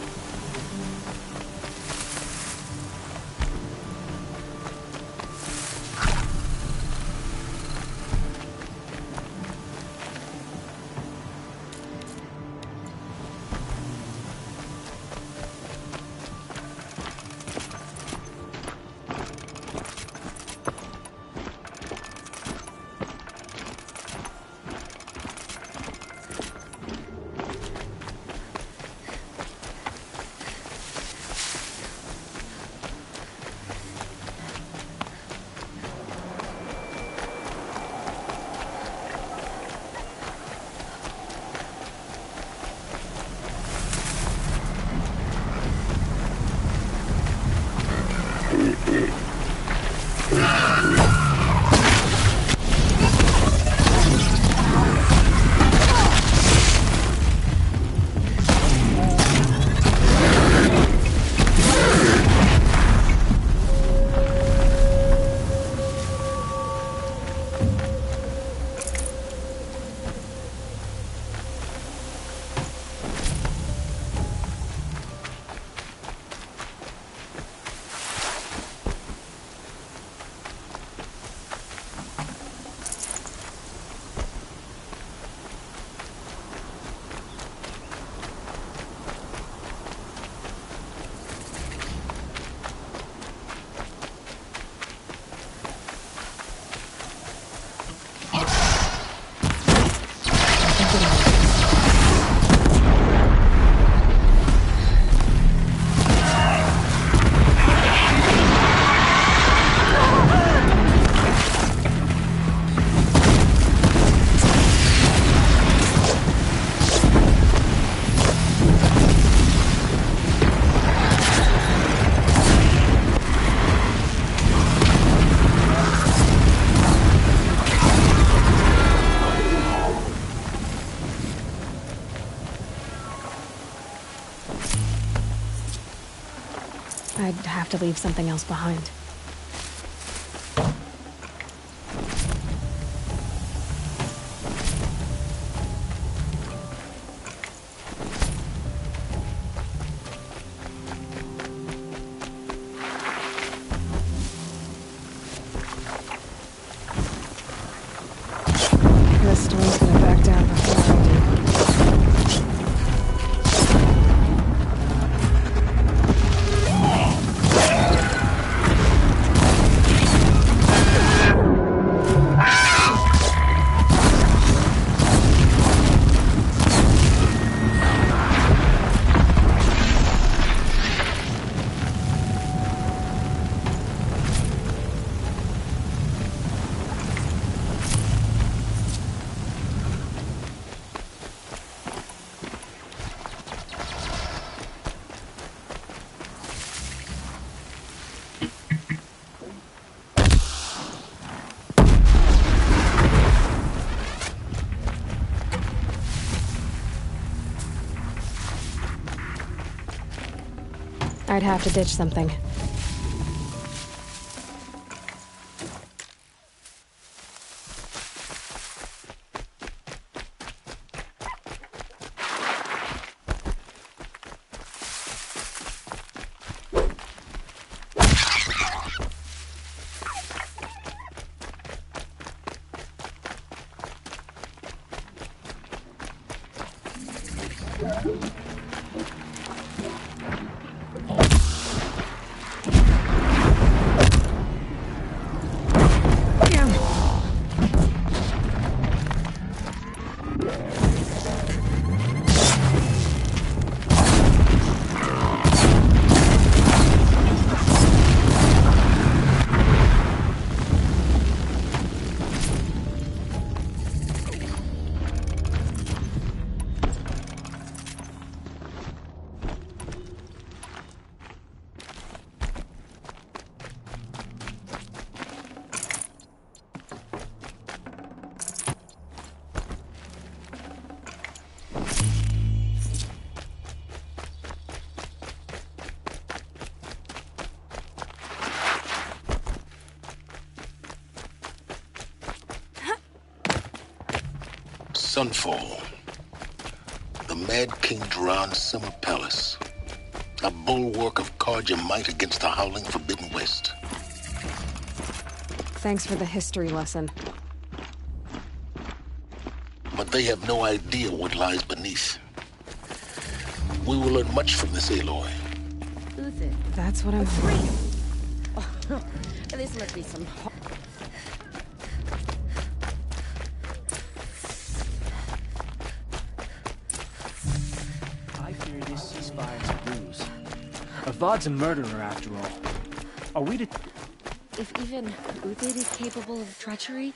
I'd have to leave something else behind. The storm's gonna back down before I do. might have to ditch something. Sunfall. The Mad King Duran's summer palace. A bulwark of Carja might against the howling Forbidden West. Thanks for the history lesson. But they have no idea what lies beneath. We will learn much from this Aloy. That's what I'm hoping. Oh, this must be some... I fear this ceasefire is a ruse. Avad's a murderer, after all. Are we to... If even Uthid is capable of treachery...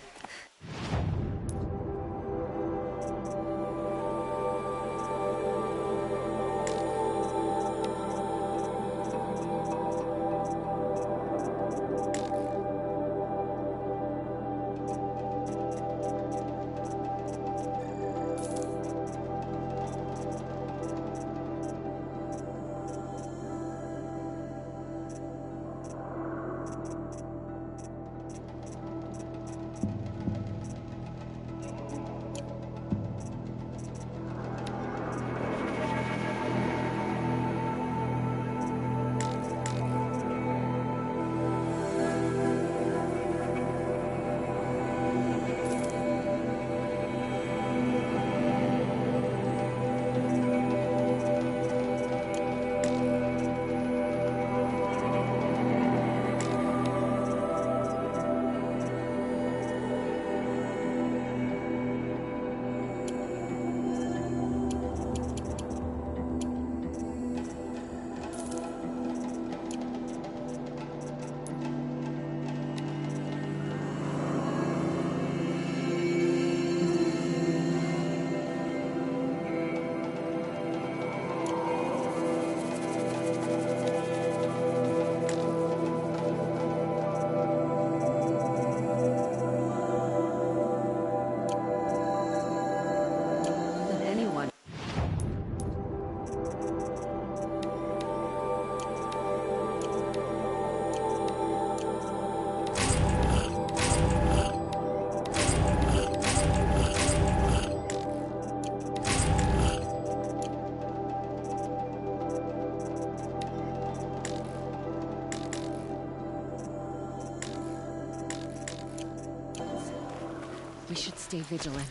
We should stay vigilant.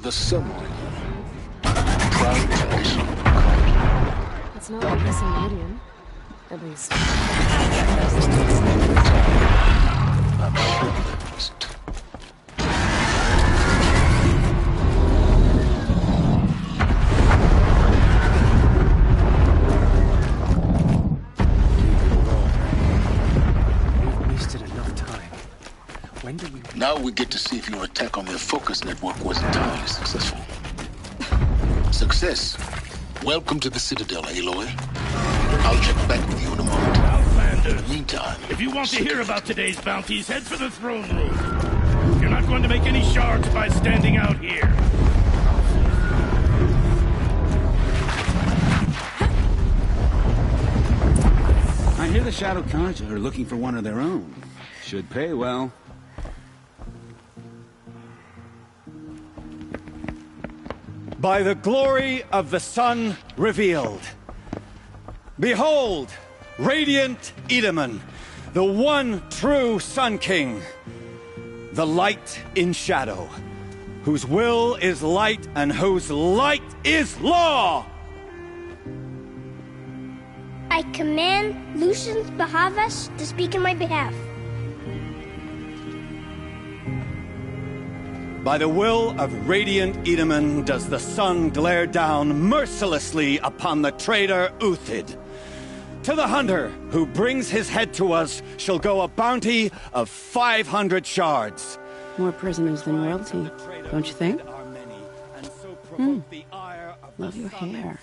The Sunwing. Proud tradition. It's not like this in Meridian. At least. We've wasted enough time. When do we... Now we get to see if your attack on their focus network was entirely successful. Success. Welcome to the Citadel, Aloy. I'll check back with you in a moment. Outlanders. In the meantime, If you want to hear about today's bounties, head for the throne room. You're not going to make any shards by standing out here. I hear the Shadow Conjure are looking for one of their own. Should pay well. By the glory of the sun revealed. Behold, radiant Edaman, the one true Sun King. The light in shadow, whose will is light and whose light is law! I command Lucius Bahavas to speak in my behalf. By the will of radiant Edaman does the sun glare down mercilessly upon the traitor Uthid. To the hunter who brings his head to us shall go a bounty of 500 shards. More prisoners than royalty, don't you think? Love your hair.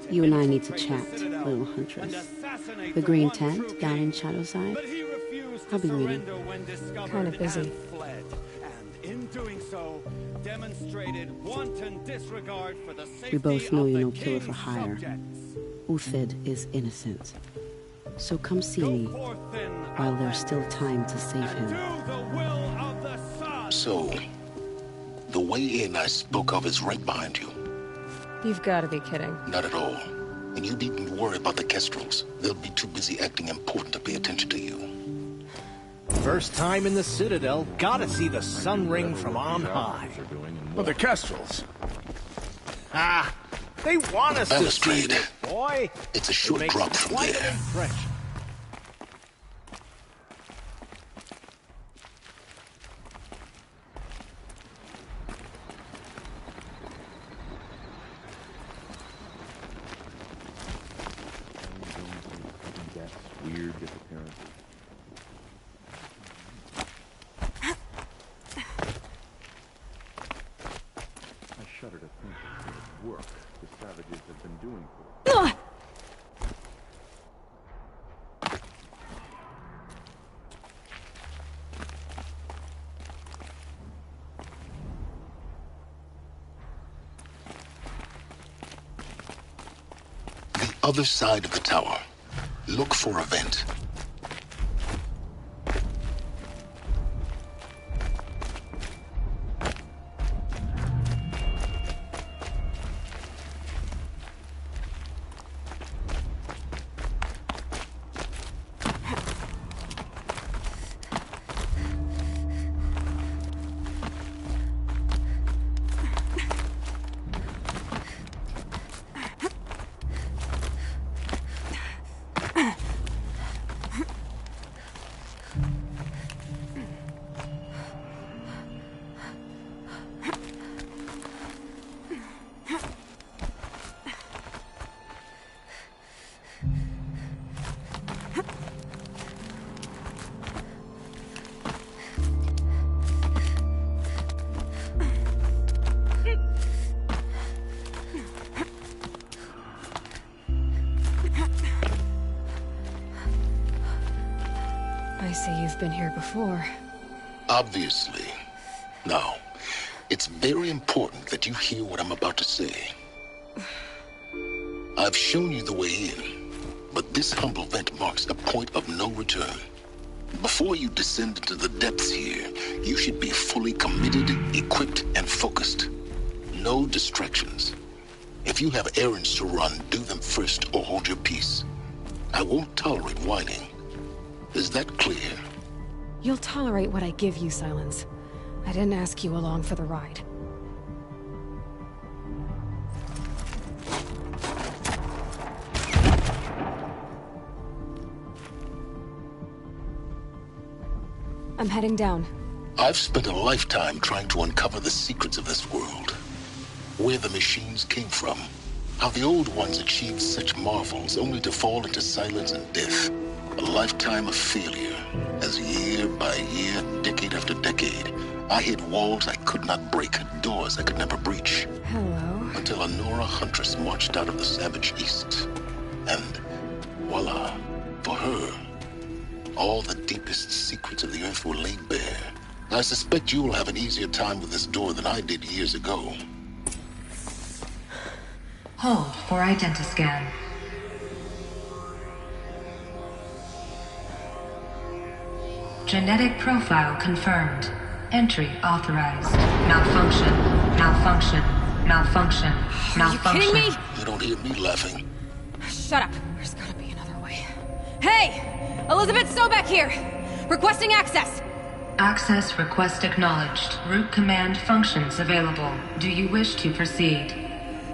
You and I need to chat, little huntress. The green tent down in Shadowside. I'll be waiting. Kind of busy. We both know you're no killer for hire. Uthid is innocent. So come see me while there's still time to save him. So, the way in I spoke of is right behind you. You've got to be kidding. Not at all. And you needn't worry about the Kestrels. They'll be too busy acting important to pay attention to you. First time in the Citadel, gotta see the sun ring from on high. But the Kestrels. Ah, they want us to see Balustrade. it, boy. It's a short drop from Quite there. an impression. Weird disappearances. I shudder to think of the work the savages have been doing for us. The other side of the tower. Look for a vent. I see you've been here before. Obviously. Now, it's very important that you hear what I'm about to say. I've shown you the way in, but this humble vent marks a point of no return. Before you descend into the depths here, you should be fully committed, equipped, and focused. No distractions. If you have errands to run, do them first or hold your peace. I won't tolerate whining. Is that clear? You'll tolerate what I give you, Silence. I didn't ask you along for the ride. I'm heading down. I've spent a lifetime trying to uncover the secrets of this world. Where the machines came from. How the old ones achieved such marvels only to fall into silence and death. A lifetime of failure, as year by year, decade after decade, I hit walls I could not break, doors I could never breach. Hello. Until a Nora huntress marched out of the savage east. And voila, for her, all the deepest secrets of the earth were laid bare. I suspect you will have an easier time with this door than I did years ago. Hold for identiscan. Genetic profile confirmed. Entry authorized. Malfunction. Malfunction. Malfunction. Malfunction. Are you kidding me? You don't hear me laughing. Shut up. There's gotta be another way. Hey! Elizabeth Sobeck here! Requesting access! Access request acknowledged. Root command functions available. Do you wish to proceed?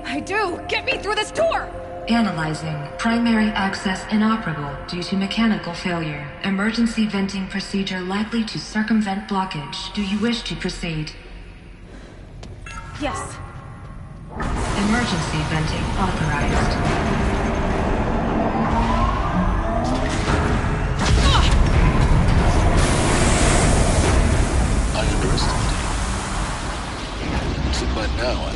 I do! Get me through this door! Analyzing. Primary access inoperable due to mechanical failure. Emergency venting procedure likely to circumvent blockage. Do you wish to proceed? Yes. Emergency venting authorized. I underestimated you. So by now,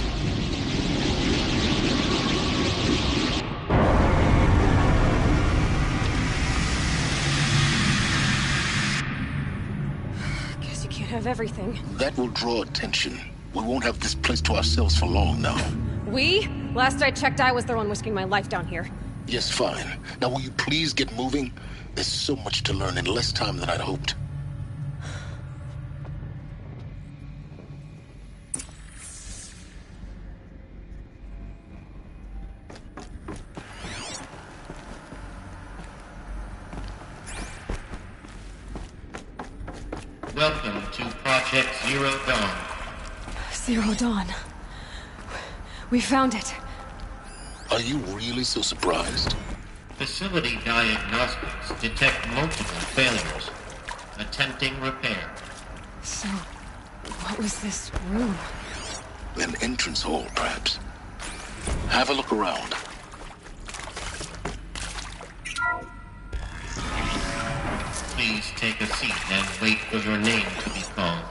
Guess you can't have everything. that will draw attention. We won't have this place to ourselves for long now. We? Last I checked, I was the one risking my life down here. Yes, fine. Now will you please get moving? There's so much to learn in less time than I'd hoped. Welcome to Project Zero Dawn. Zero Dawn. We found it. Are you really so surprised? Facility diagnostics detect multiple failures. Attempting repair. So, what was this room? An entrance hall, perhaps. Have a look around. Please take a seat and wait for your name to be called.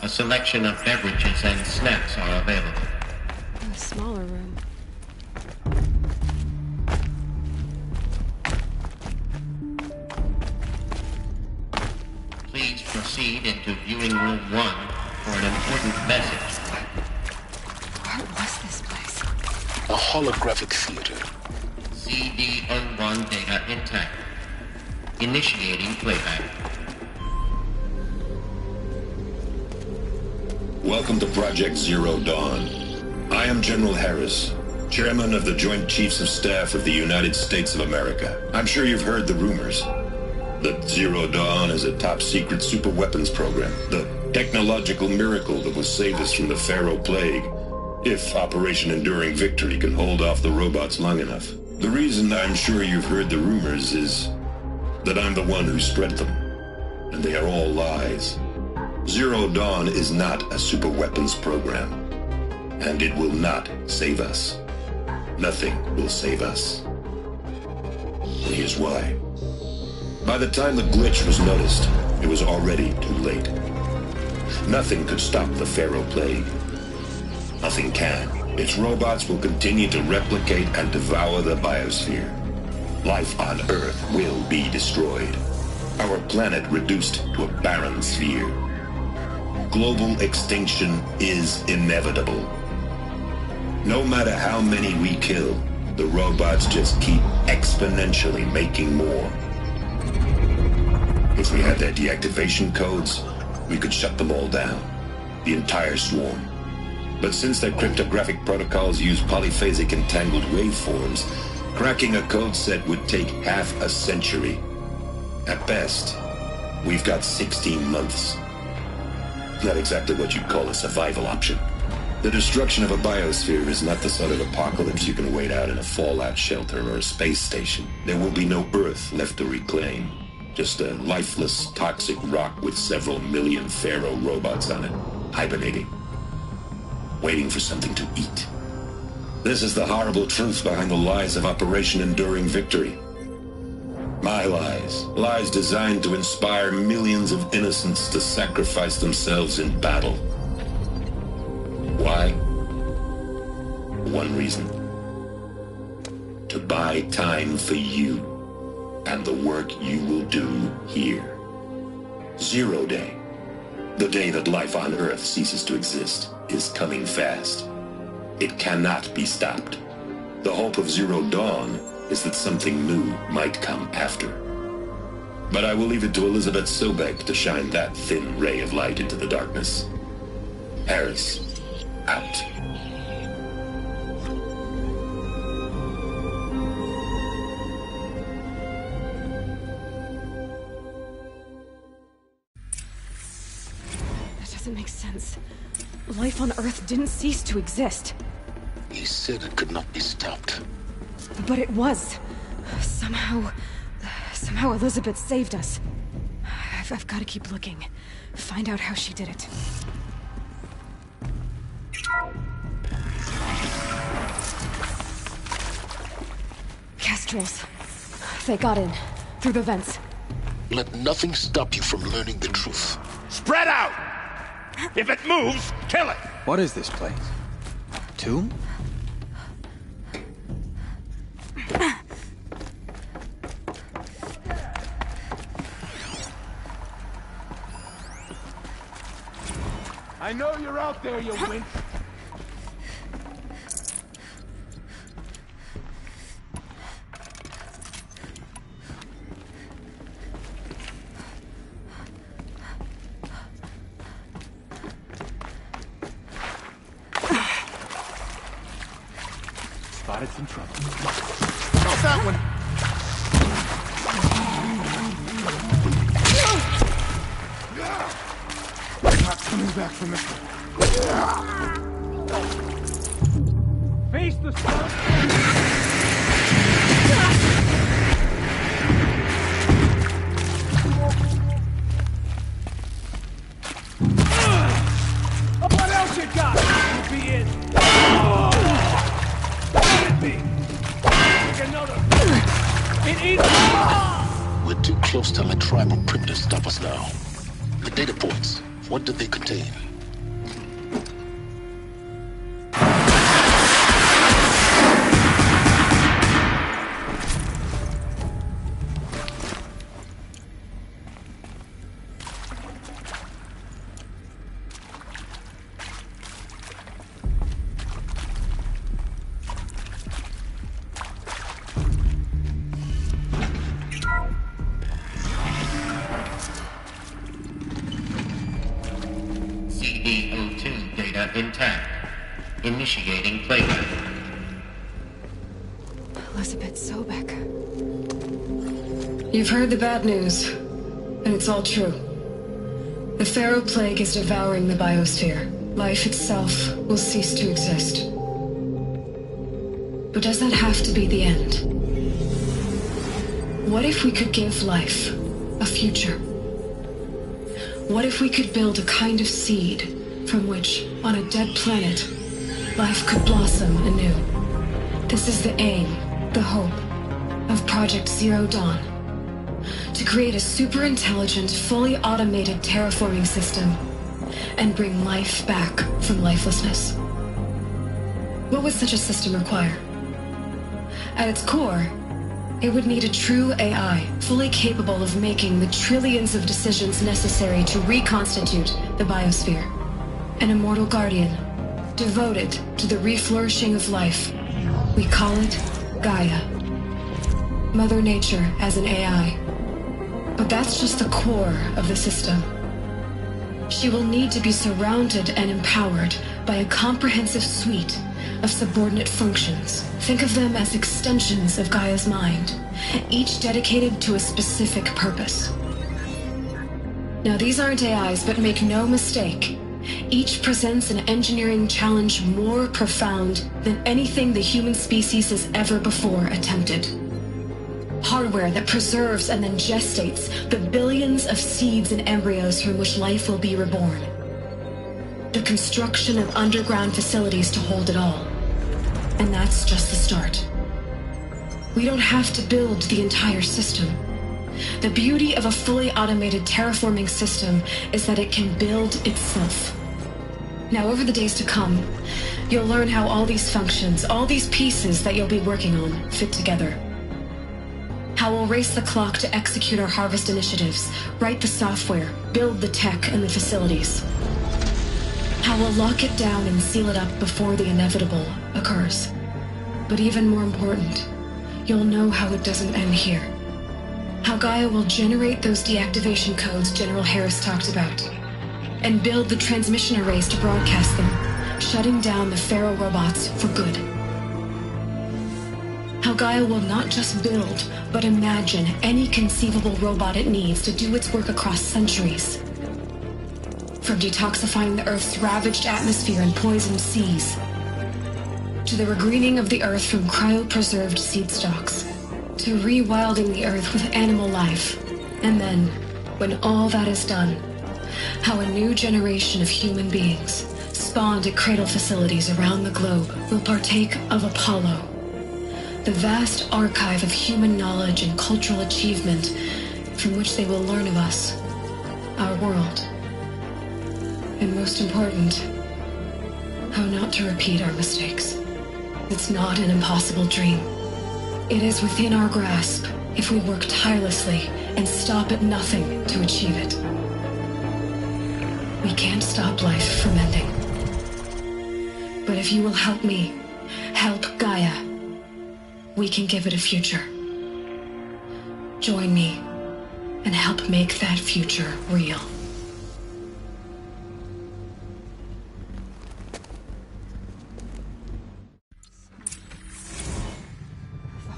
A selection of beverages and snacks are available. In a smaller room. Please proceed into viewing room 1 for an important message. What was this place? A holographic theater. CD01 data intact. Initiating playback. Welcome to Project Zero Dawn. I am General Harris, Chairman of the Joint Chiefs of Staff of the United States of America. I'm sure you've heard the rumors that Zero Dawn is a top-secret superweapons program, the technological miracle that will save us from the Pharaoh Plague, if Operation Enduring Victory can hold off the robots long enough. The reason I'm sure you've heard the rumors is that I'm the one who spread them, and they are all lies. Zero Dawn is not a superweapons program, and it will not save us. Nothing will save us. And here's why. By the time the glitch was noticed, it was already too late. Nothing could stop the Pharaoh Plague. Nothing can. Its robots will continue to replicate and devour the biosphere. Life on Earth will be destroyed. Our planet reduced to a barren sphere. Global extinction is inevitable. No matter how many we kill, the robots just keep exponentially making more. If we had their deactivation codes, we could shut them all down. The entire swarm. But since their cryptographic protocols use polyphasic entangled waveforms, cracking a code set would take half a century. At best, we've got 16 months. Not exactly what you'd call a survival option. The destruction of a biosphere is not the sort of apocalypse you can wait out in a fallout shelter or a space station. There will be no Earth left to reclaim. Just a lifeless, toxic rock with several million Pharaoh robots on it, hibernating, waiting for something to eat. This is the horrible truth behind the lies of Operation Enduring Victory. My lies. Lies designed to inspire millions of innocents to sacrifice themselves in battle. Why? One reason. To buy time for you and the work you will do here. 0 Day, the day that life on Earth ceases to exist, is coming fast. It cannot be stopped. The hope of Zero Dawn is that something new might come after. But I will leave it to Elizabeth Sobek to shine that thin ray of light into the darkness. Harris, out. That doesn't make sense. Life on Earth didn't cease to exist. He said it could not be stopped. But it was. Somehow Elizabeth saved us. I've got to keep looking. Find out how she did it. Kestrels. They got in. Through the vents. Let nothing stop you from learning the truth. Spread out! If it moves, kill it! What is this place? A tomb? I know you're out there, you wimp! Spotted some trouble. Not that one! Not coming back from this one. Face the sun! What else you got? You'll be in. Let me. Take another. It eats. We're too close to let tribal primitives stop us now. The data points, what did they contain? CD02 data intact. Initiating playback. Elizabeth Sobek. You've heard the bad news, and it's all true. The Pharaoh Plague is devouring the biosphere. Life itself will cease to exist. But does that have to be the end? What if we could give life a future? What if we could build a kind of seed from which, on a dead planet, life could blossom anew? This is the aim, the hope, of Project Zero Dawn. To create a super-intelligent, fully automated terraforming system and bring life back from lifelessness. What would such a system require? At its core, it would need a true AI, fully capable of making the trillions of decisions necessary to reconstitute the biosphere. An immortal guardian, devoted to the reflourishing of life. We call it Gaia. Mother Nature as an AI. But that's just the core of the system. She will need to be surrounded and empowered by a comprehensive suite of subordinate functions. Think of them as extensions of Gaia's mind, each dedicated to a specific purpose. Now, these aren't AIs, but make no mistake, each presents an engineering challenge more profound than anything the human species has ever before attempted. Hardware that preserves and then gestates the billions of seeds and embryos from which life will be reborn. The construction of underground facilities to hold it all. And that's just the start. We don't have to build the entire system. The beauty of a fully automated terraforming system is that it can build itself. Now, over the days to come, you'll learn how all these functions, all these pieces that you'll be working on, fit together. How we'll race the clock to execute our harvest initiatives, write the software, build the tech and the facilities. How we'll lock it down and seal it up before the inevitable occurs. But even more important, you'll know how it doesn't end here. How Gaia will generate those deactivation codes General Harris talked about, and build the transmission arrays to broadcast them, shutting down the Pharaoh robots for good. How Gaia will not just build, but imagine any conceivable robot it needs to do its work across centuries. From detoxifying the Earth's ravaged atmosphere and poisoned seas, to the regreening of the Earth from cryopreserved seed stalks, to rewilding the Earth with animal life. And then, when all that is done, how a new generation of human beings, spawned at cradle facilities around the globe, will partake of Apollo, the vast archive of human knowledge and cultural achievement from which they will learn of us, our world. And most important, how not to repeat our mistakes. It's not an impossible dream. It is within our grasp if we work tirelessly and stop at nothing to achieve it. We can't stop life from ending. But if you will help me, help Gaia, we can give it a future. Join me and help make that future real.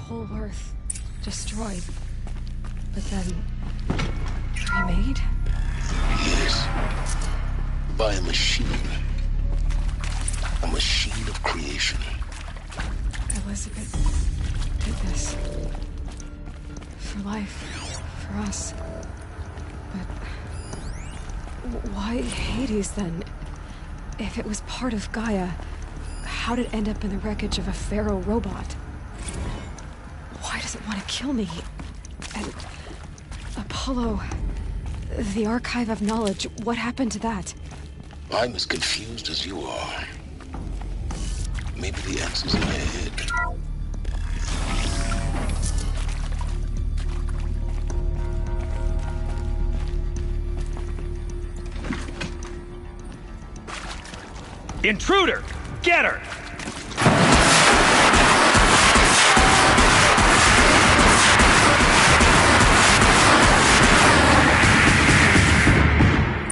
Whole Earth destroyed, but then remade? Yes. By a machine. A machine of creation. Elizabeth did this. For life. For us. But why Hades then? If it was part of Gaia, how'd it end up in the wreckage of a Pharaoh robot? Why does it want to kill me? And Apollo, the archive of knowledge, what happened to that? I'm as confused as you are. Maybe the answer's in my head. Intruder! Get her!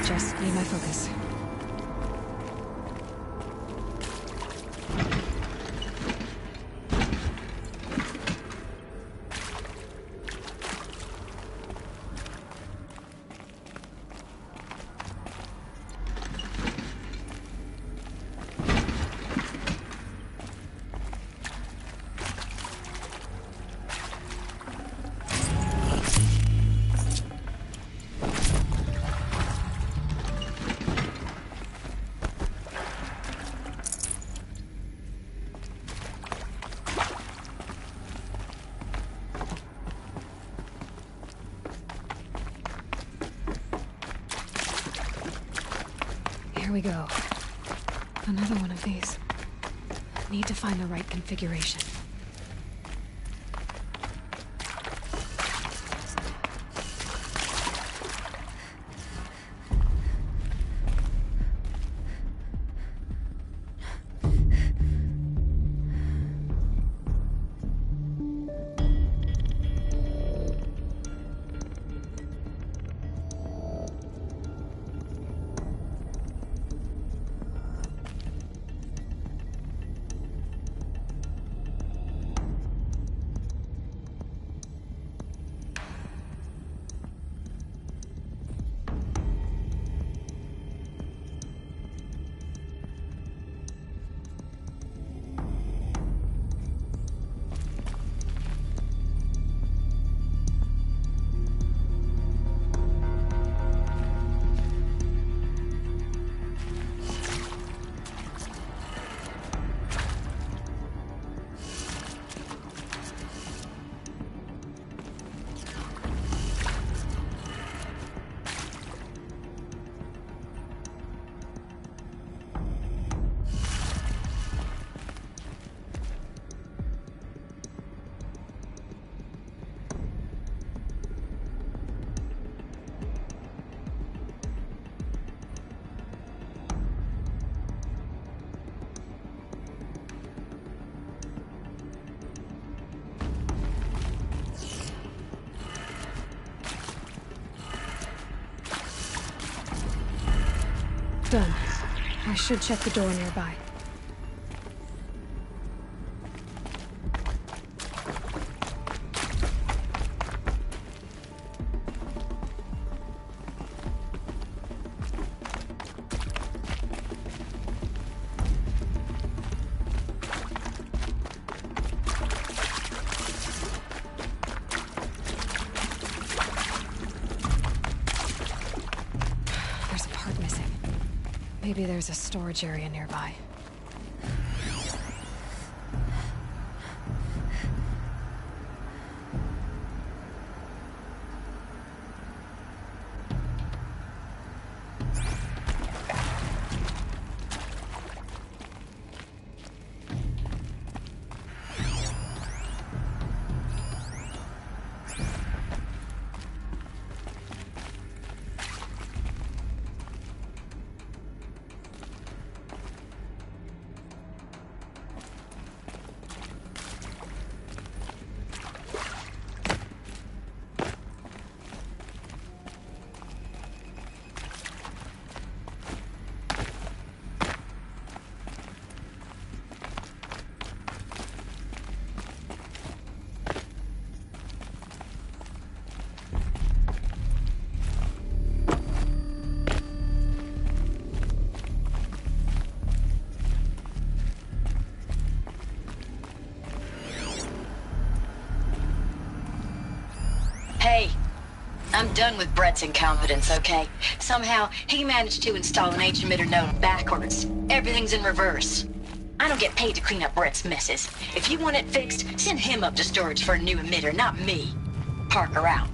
Just need my focus. Here we go. Another one of these. Need to find the right configuration. I should check the door nearby. Maybe there's a storage area nearby. Hey, I'm done with Brett's incompetence, okay? Somehow, he managed to install an H-emitter node backwards. Everything's in reverse. I don't get paid to clean up Brett's messes. If you want it fixed, send him up to storage for a new emitter, not me. Parker out.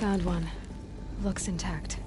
Found one. Looks intact.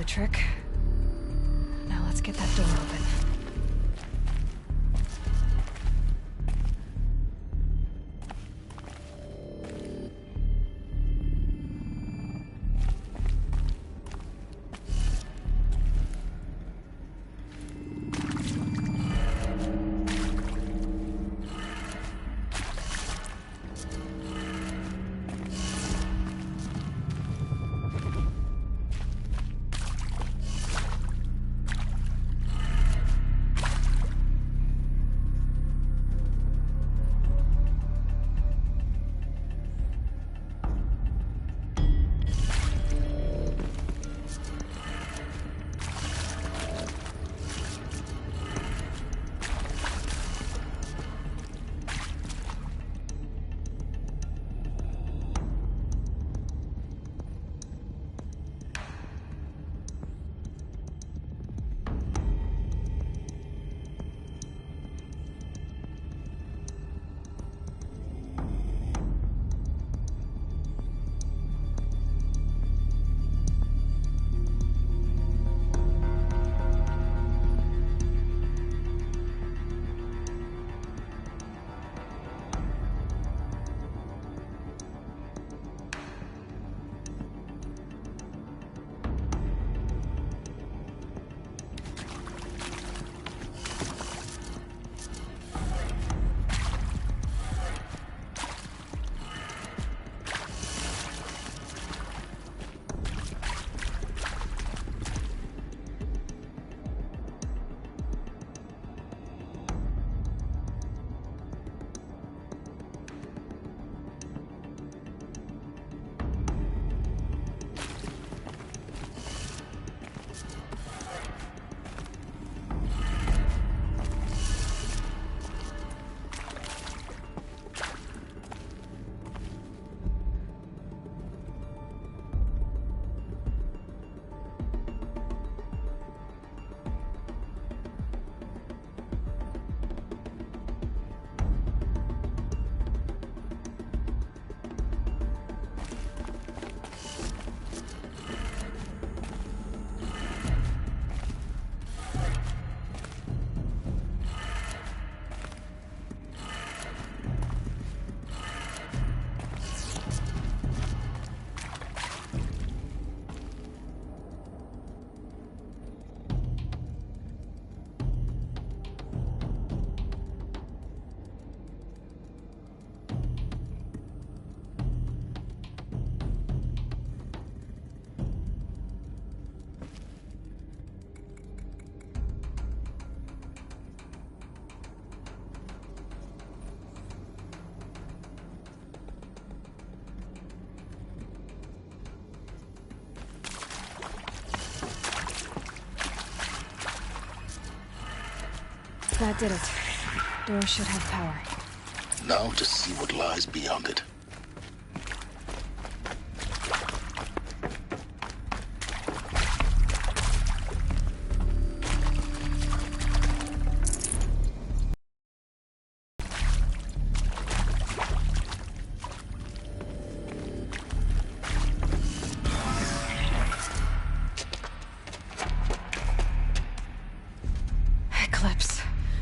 trick. Now let's get that door open. That did it. Door should have power. Now to see what lies beyond it.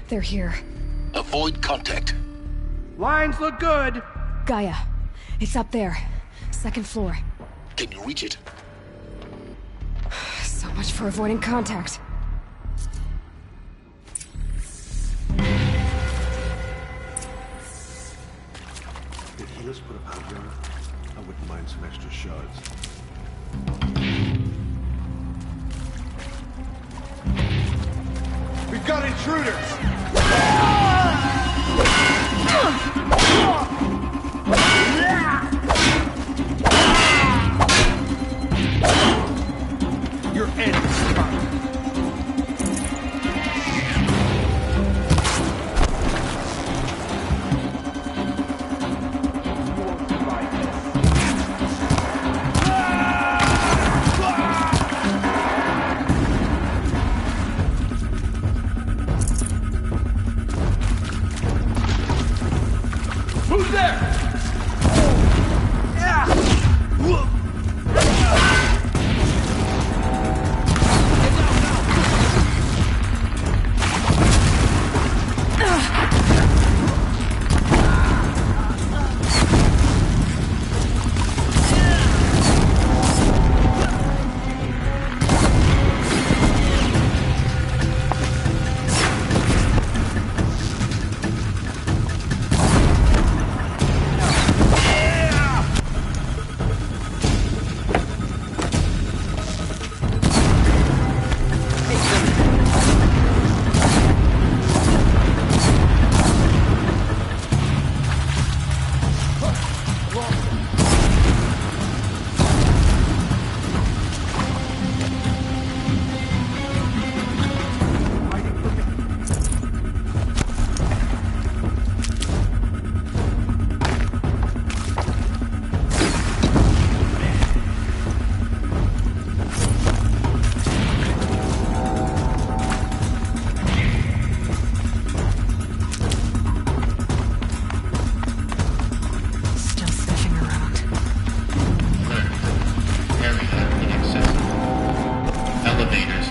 They're here. Avoid contact. Lines look good. Gaia, it's up there. Second floor. Can you reach it? So much for avoiding contact. Did healers put a bounty on it? I wouldn't mind some extra shards. We've got intruders! Your end is spotted. Who's there?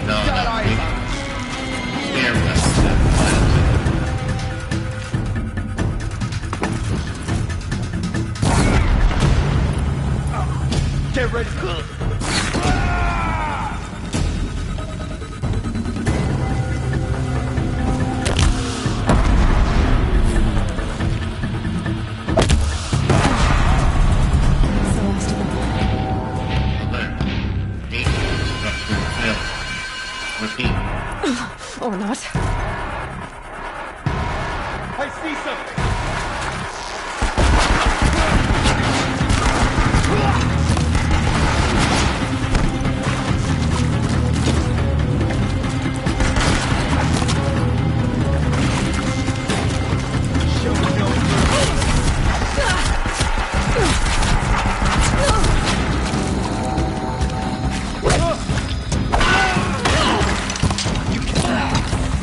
No, farewell, Get ready. Or not. I see something.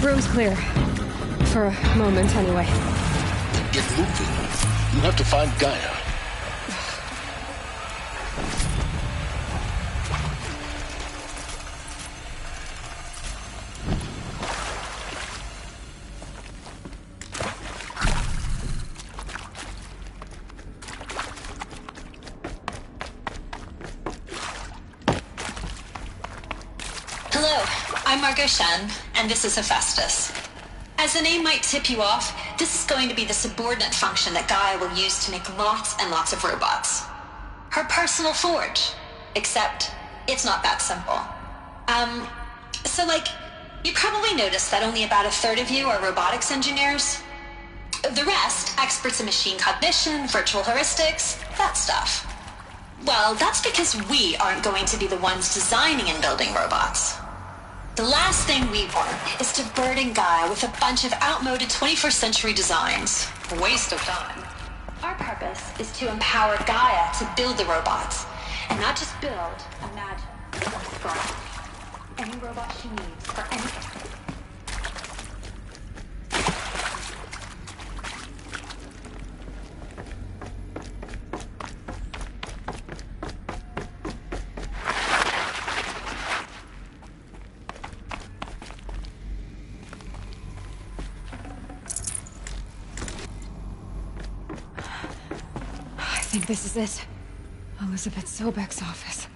Room's clear. For a moment, anyway. Get moving. You have to find Gaia. Hello, I'm Margot Shen, and this is Hephaestus. As the name might tip you off, this is going to be the subordinate function that Gaia will use to make lots and lots of robots. Her personal forge. Except, it's not that simple. You probably noticed that only about a third of you are robotics engineers. The rest, experts in machine cognition, virtual heuristics, that stuff. Well, that's because we aren't going to be the ones designing and building robots. The last thing we want is to burden Gaia with a bunch of outmoded 21st century designs. A waste of time. Our purpose is to empower Gaia to build the robots. And not just build, imagine, from scratch. Any robot she needs for anything. I think this is it. Elizabeth Sobek's office.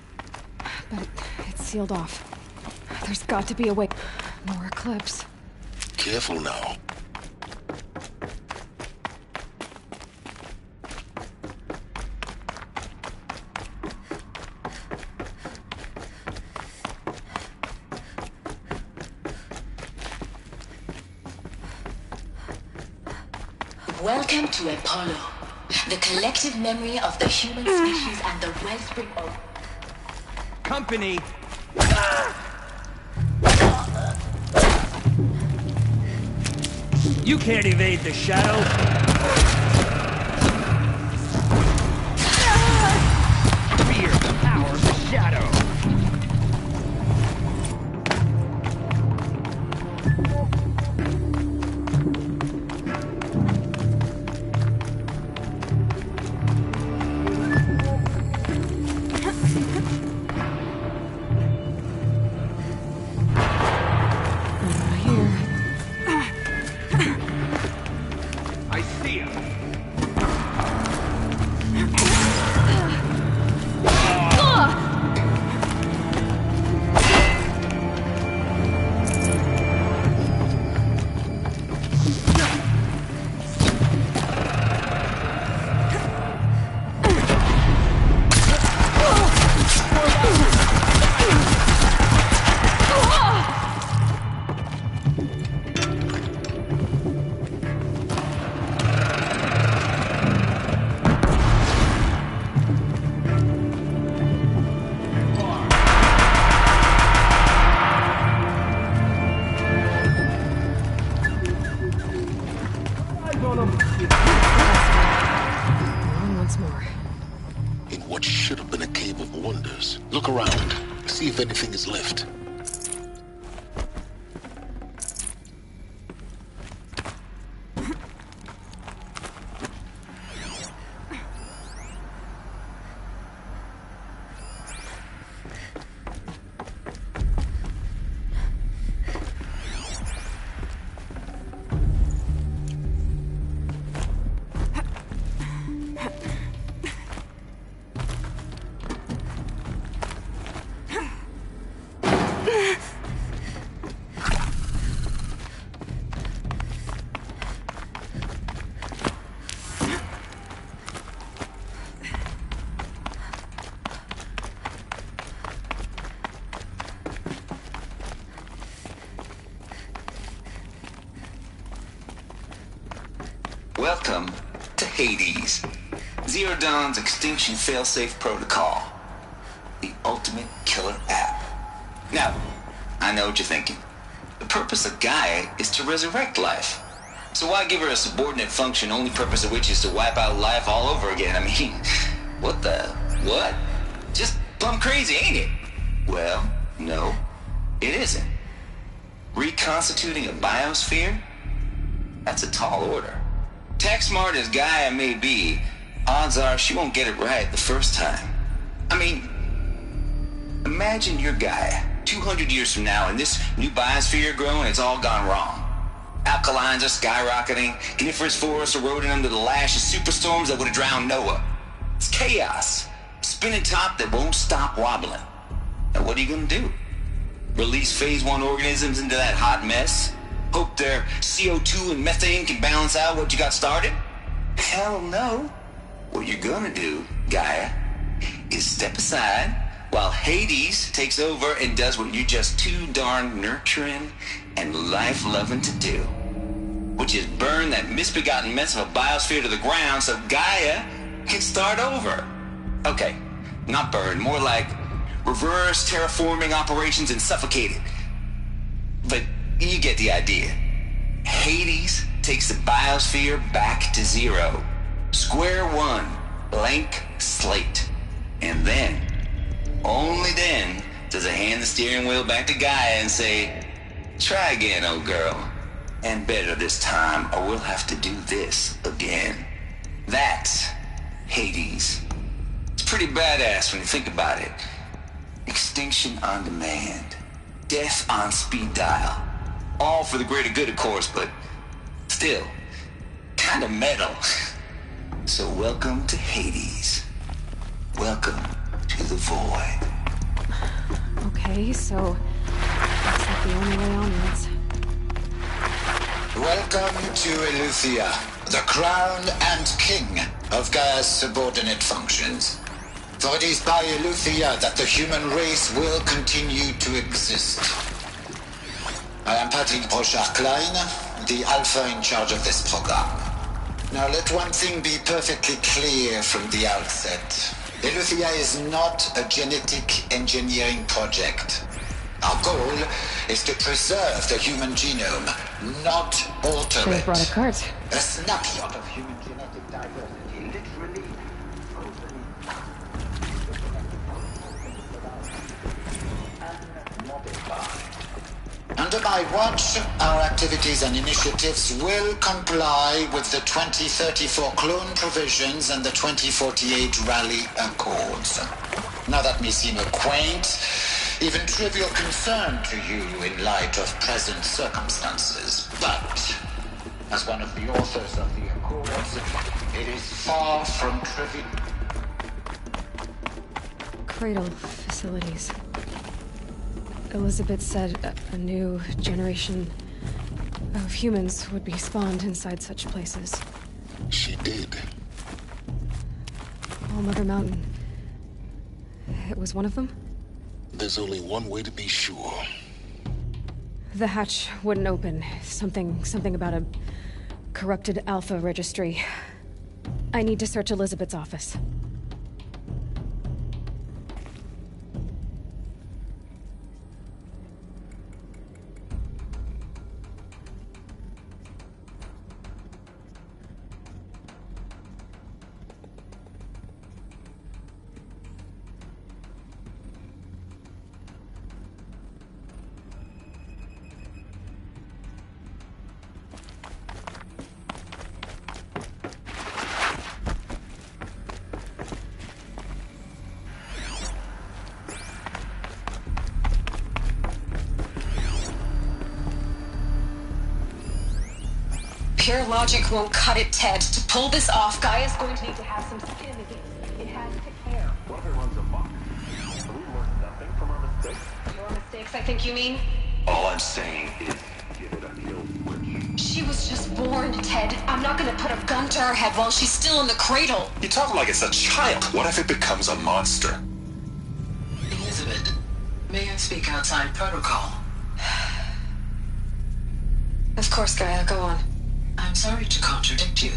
But it's sealed off. There's got to be a way. More Eclipse. Careful now. Welcome to Apollo, the collective memory of the human species and the wellspring of... Company! You can't evade the shadow! Fear the power of the shadow! Once more. In what should have been a cave of wonders. Look around. See if anything is left. Welcome to Hades, Zero Dawn's extinction failsafe protocol. The ultimate killer app. Now, I know what you're thinking. The purpose of Gaia is to resurrect life. So why give her a subordinate function, only purpose of which is to wipe out life all over again? I mean, what? Just plumb crazy, ain't it? Well, no, it isn't. Reconstituting a biosphere? That's a tall order. Tech smart as Gaia may be, odds are she won't get it right the first time. I mean, imagine you're Gaia, 200 years from now, and this new biosphere growing, it's all gone wrong. Alkalines are skyrocketing, coniferous forests eroding under the lash of superstorms that would have drowned Noah. It's chaos. Spinning top that won't stop wobbling. Now what are you gonna do? Release phase 1 organisms into that hot mess? Hope their CO2 and methane can balance out what you got started? Hell no. What you're gonna do, Gaia, is step aside while Hades takes over and does what you're just too darn nurturing and life-loving to do, which is burn that misbegotten mess of a biosphere to the ground so Gaia can start over. Okay, not burn, more like reverse terraforming operations and suffocate it. But you get the idea. Hades takes the biosphere back to zero. Square one, blank slate. And then, only then, does it hand the steering wheel back to Gaia and say, try again, old girl. And better this time, or we'll have to do this again. That's Hades. It's pretty badass when you think about it. Extinction on demand. Death on speed dial. All for the greater good, of course, but still, kind of metal. So welcome to Hades. Welcome to the void. Okay, so looks like the only way onwards. Welcome to Eleuthia, the crown and king of Gaia's subordinate functions. For it is by Eleuthia that the human race will continue to exist. I am Patrick Brochard-Klein, the alpha in charge of this program. Now let one thing be perfectly clear from the outset. Eleuthia is not a genetic engineering project. Our goal is to preserve the human genome, not alter They it. brought a cart. A snapshot of human genetic diversity, literally. Under my watch, our activities and initiatives will comply with the 2034 clone provisions and the 2048 Rally Accords. Now that may seem a quaint, even trivial concern to you in light of present circumstances, but as one of the authors of the Accords, it is far from trivial. Cradle facilities. Elizabeth said a new generation of humans would be spawned inside such places. She did. All Mother Mountain. It was one of them? There's only one way to be sure. The hatch wouldn't open. Something about a corrupted Alpha registry. I need to search Elizabeth's office. Pure logic won't cut it, Ted. To pull this off, Gaia's going to need to have some skin in the game. It has to care. What if it runs amok? So we learned nothing from our mistakes? Your mistakes, I think you mean? All I'm saying is, give it a kill switch. She was just born, Ted. I'm not gonna put a gun to her head while she's still in the cradle. You talk like it's a child. What if it becomes a monster? Elizabeth, may I speak outside protocol? Of course, Gaia, go on. I'm sorry to contradict you,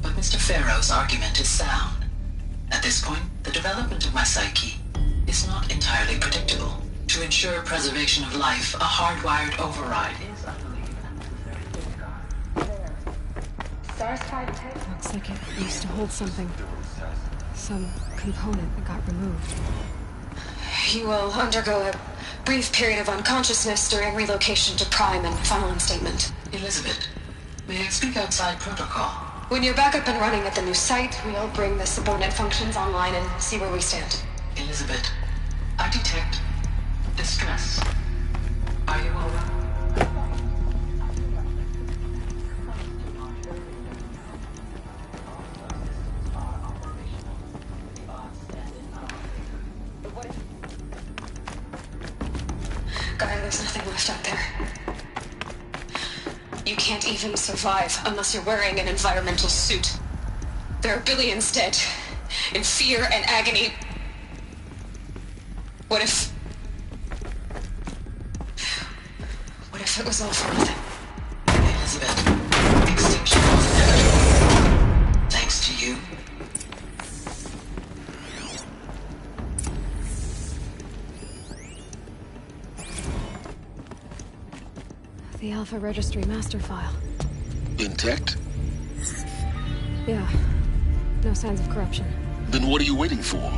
But Mr. Farrow's argument is sound. At this point, the development of my psyche is not entirely predictable. To ensure preservation of life, a hardwired override is Looks like it used to hold something. Some component that got removed. You will undergo a brief period of unconsciousness during relocation to Prime and final instatement. Elizabeth, may I speak outside protocol? When you're back up and running at the new site, we'll bring the subordinate functions online and see where we stand. Elizabeth, I detect distress. Are you all right? Guy, there's nothing left out there. You can't even survive unless you're wearing an environmental suit. There are billions dead, in fear and agony. What if it was all for nothing? Elizabeth, extinction was inevitable. Thanks to you. The Alpha Registry master file. Intact? Yeah. No signs of corruption. Then what are you waiting for?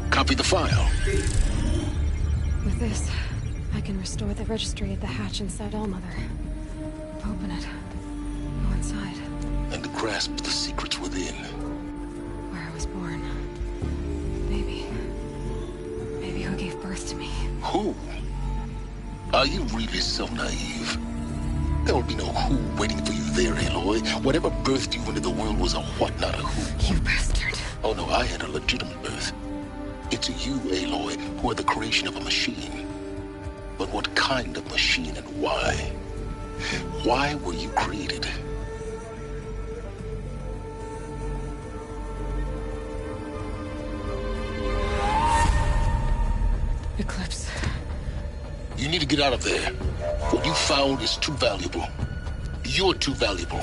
Copy the file. With this, I can restore the registry at the hatch inside Allmother. Open it. Go inside. And grasp the secrets within. Where I was born. Maybe who gave birth to me. Who? Are you really so naive? There will be no who waiting for you there, Aloy. Whatever birthed you into the world was a what, not a who. You bastard. Oh no, I had a legitimate birth. It's you, Aloy, who are the creation of a machine. But what kind of machine and why? Why were you created? Eclipse. You need to get out of there. What you found is too valuable. You're too valuable.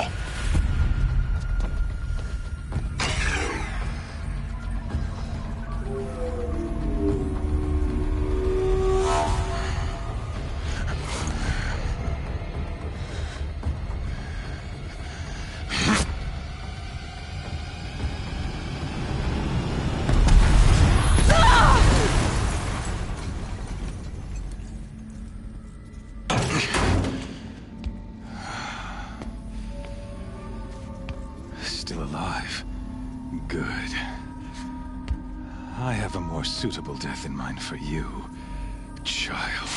Still alive. Good. I have a more suitable death in mind for you, child.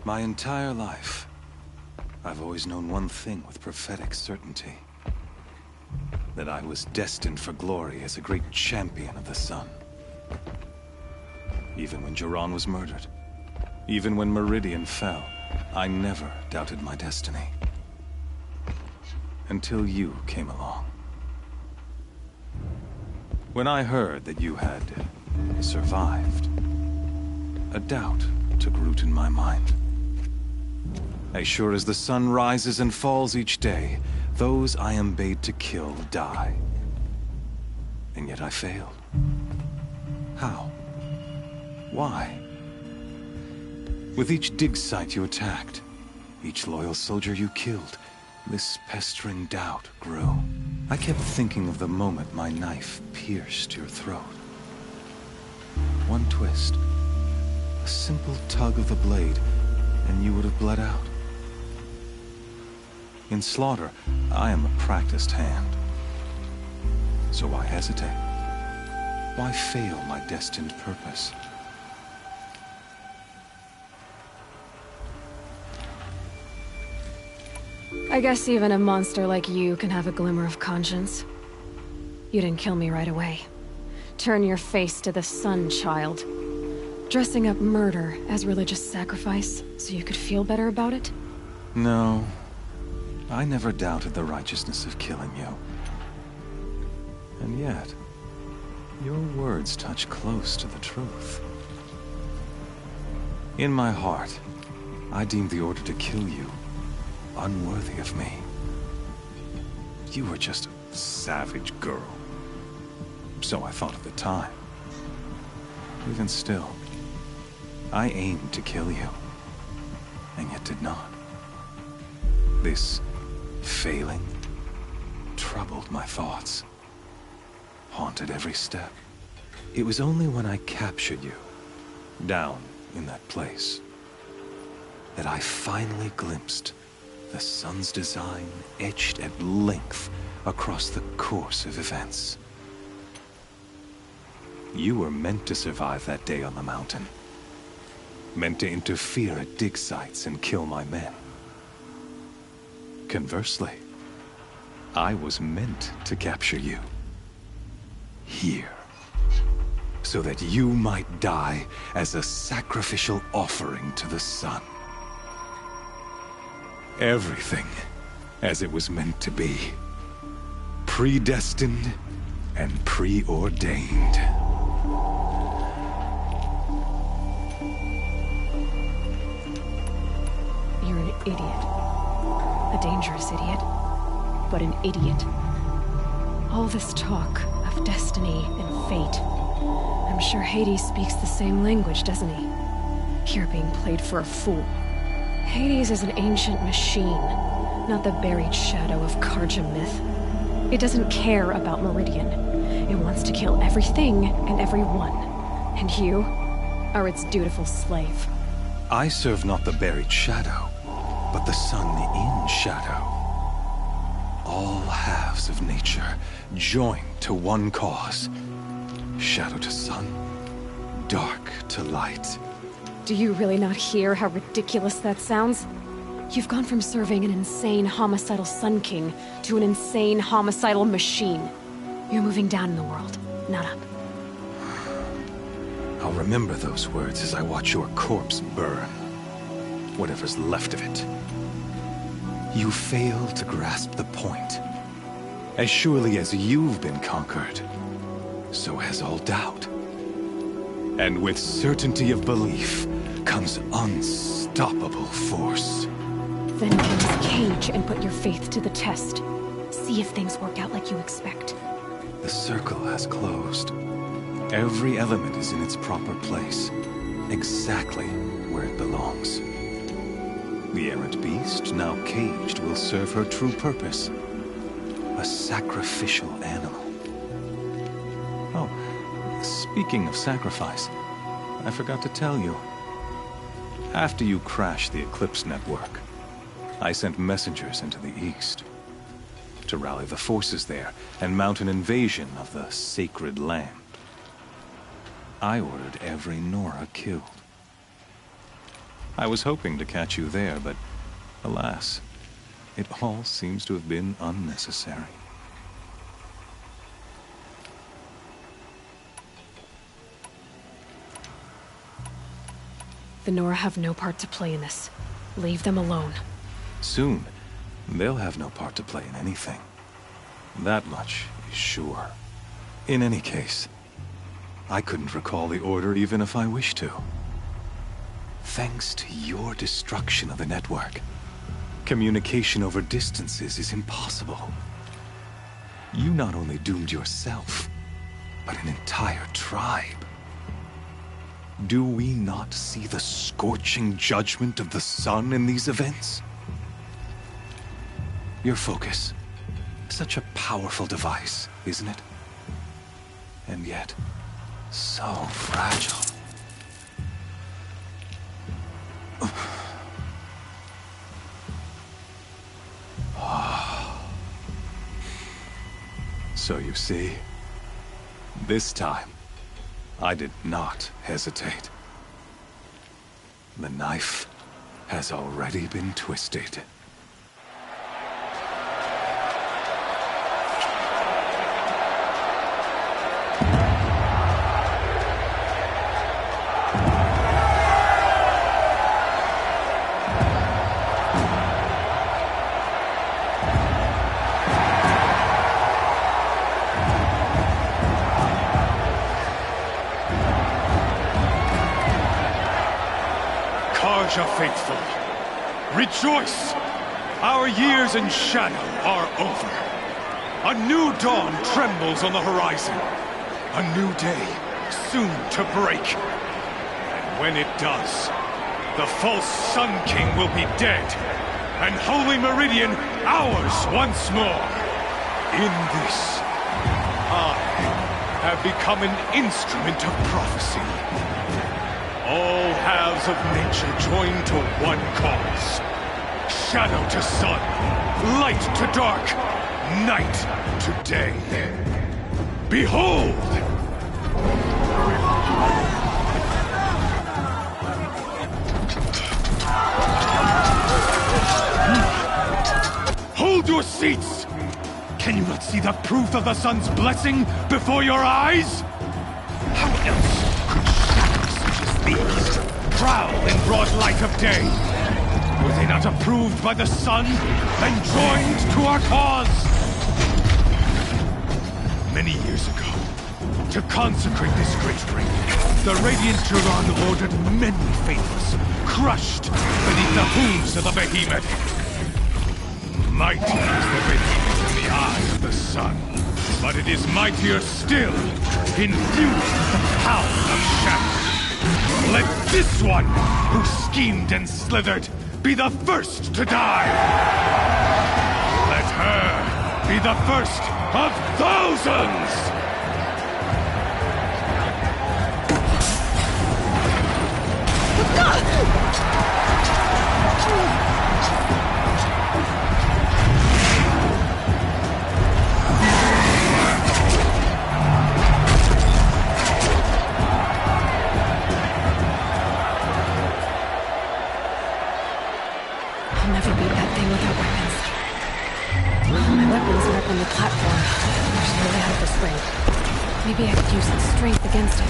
My entire life, I've always known one thing with prophetic certainty. That I was destined for glory as a great champion of the sun. Even when Jiran was murdered, even when Meridian fell, I never doubted my destiny. Until you came along. When I heard that you had survived, a doubt took root in my mind. As sure as the sun rises and falls each day, those I am bade to kill die. And yet I failed. How? Why? With each dig site you attacked, each loyal soldier you killed, this pestering doubt grew. I kept thinking of the moment my knife pierced your throat. One twist, a simple tug of the blade, and you would have bled out. In slaughter, I am a practiced hand. So why hesitate? Why fail my destined purpose? I guess even a monster like you can have a glimmer of conscience. You didn't kill me right away. Turn your face to the sun, child. Dressing up murder as religious sacrifice so you could feel better about it? No. I never doubted the righteousness of killing you. And yet, your words touch close to the truth. In my heart, I deemed the order to kill you unworthy of me. You were just a savage girl. So I thought at the time. Even still, I aimed to kill you, and yet did not. This failing troubled my thoughts, haunted every step. It was only when I captured you, down in that place, that I finally glimpsed the sun's design etched at length across the course of events. You were meant to survive that day on the mountain. Meant to interfere at dig sites and kill my men. Conversely, I was meant to capture you. Here. So that you might die as a sacrificial offering to the sun. Everything as it was meant to be. Predestined and preordained. You're an idiot. A dangerous idiot. But an idiot. All this talk of destiny and fate. I'm sure Hades speaks the same language, doesn't he? You're being played for a fool. Hades is an ancient machine, not the buried shadow of Karja myth. It doesn't care about Meridian. It wants to kill everything and everyone. And you are its dutiful slave. I serve not the buried shadow, but the sun in shadow. All halves of nature joined to one cause. Shadow to sun, dark to light. Do you really not hear how ridiculous that sounds? You've gone from serving an insane homicidal Sun King to an insane homicidal machine. You're moving down in the world, not up. I'll remember those words as I watch your corpse burn. Whatever's left of it. You fail to grasp the point. As surely as you've been conquered, so has all doubt. And with certainty of belief comes unstoppable force. Then get in this cage and put your faith to the test. See if things work out like you expect. The circle has closed. Every element is in its proper place, exactly where it belongs. The errant beast, now caged, will serve her true purpose. A sacrificial animal. Oh, speaking of sacrifice, I forgot to tell you. After you crashed the Eclipse network, I sent messengers into the east to rally the forces there and mount an invasion of the sacred land. I ordered every Nora killed. I was hoping to catch you there, but alas, it all seems to have been unnecessary. The Nora have no part to play in this. Leave them alone. Soon, they'll have no part to play in anything. That much is sure. In any case, I couldn't recall the order even if I wished to. Thanks to your destruction of the network, communication over distances is impossible. You not only doomed yourself, but an entire tribe. Do we not see the scorching judgment of the sun in these events? Your focus. Such a powerful device, isn't it? And yet, so fragile. So you see, this time, I did not hesitate. The knife has already been twisted. faithful. Rejoice! Our years in shadow are over. A new dawn trembles on the horizon. A new day soon to break. And when it does, the false Sun King will be dead, and Holy Meridian ours once more. In this, I have become an instrument of prophecy. All halves of nature join to one cause. Shadow to sun, light to dark, night to day. Behold! Hold your seats! Can you not see the proof of the sun's blessing before your eyes? How else could shadows such as these prowl in broad light of day? Were they not approved by the sun and joined to our cause? Many years ago, to consecrate this great ring, the Radiant Turan ordered many faithless, crushed beneath the hooves of the behemoth. Mighty is the behemoth in the eye of the sun, but it is mightier still, infused with the power of shadow. Let this one, who schemed and slithered, be the first to die! Let her be the first of thousands! I'll never beat that thing without weapons. My weapons are up on the platform. There's no way out of this ring. Maybe I could use its strength against it.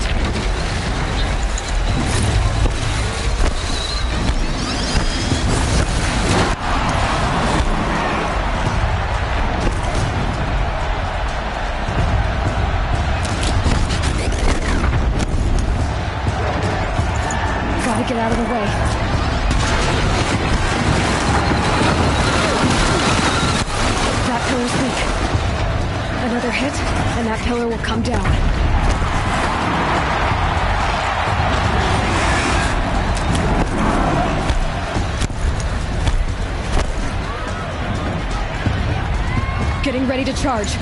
Gotta get out of the way. That pillar's weak. Another hit, and that pillar will come down. Getting ready to charge.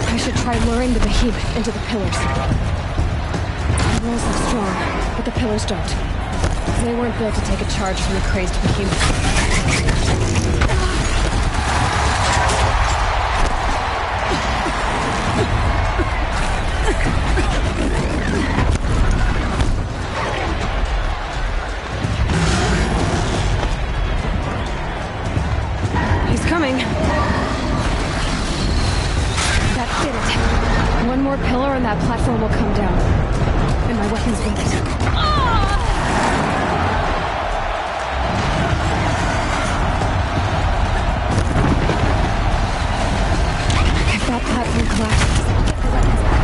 I should try luring the behemoth into the pillars. The walls look strong, but the pillars don't. They weren't built to take a charge from the crazed behemoth. He's coming. That did it. One more pillar and that platform will come down. And my weapon's weak. If that platform collapses, I'll get the weapons back.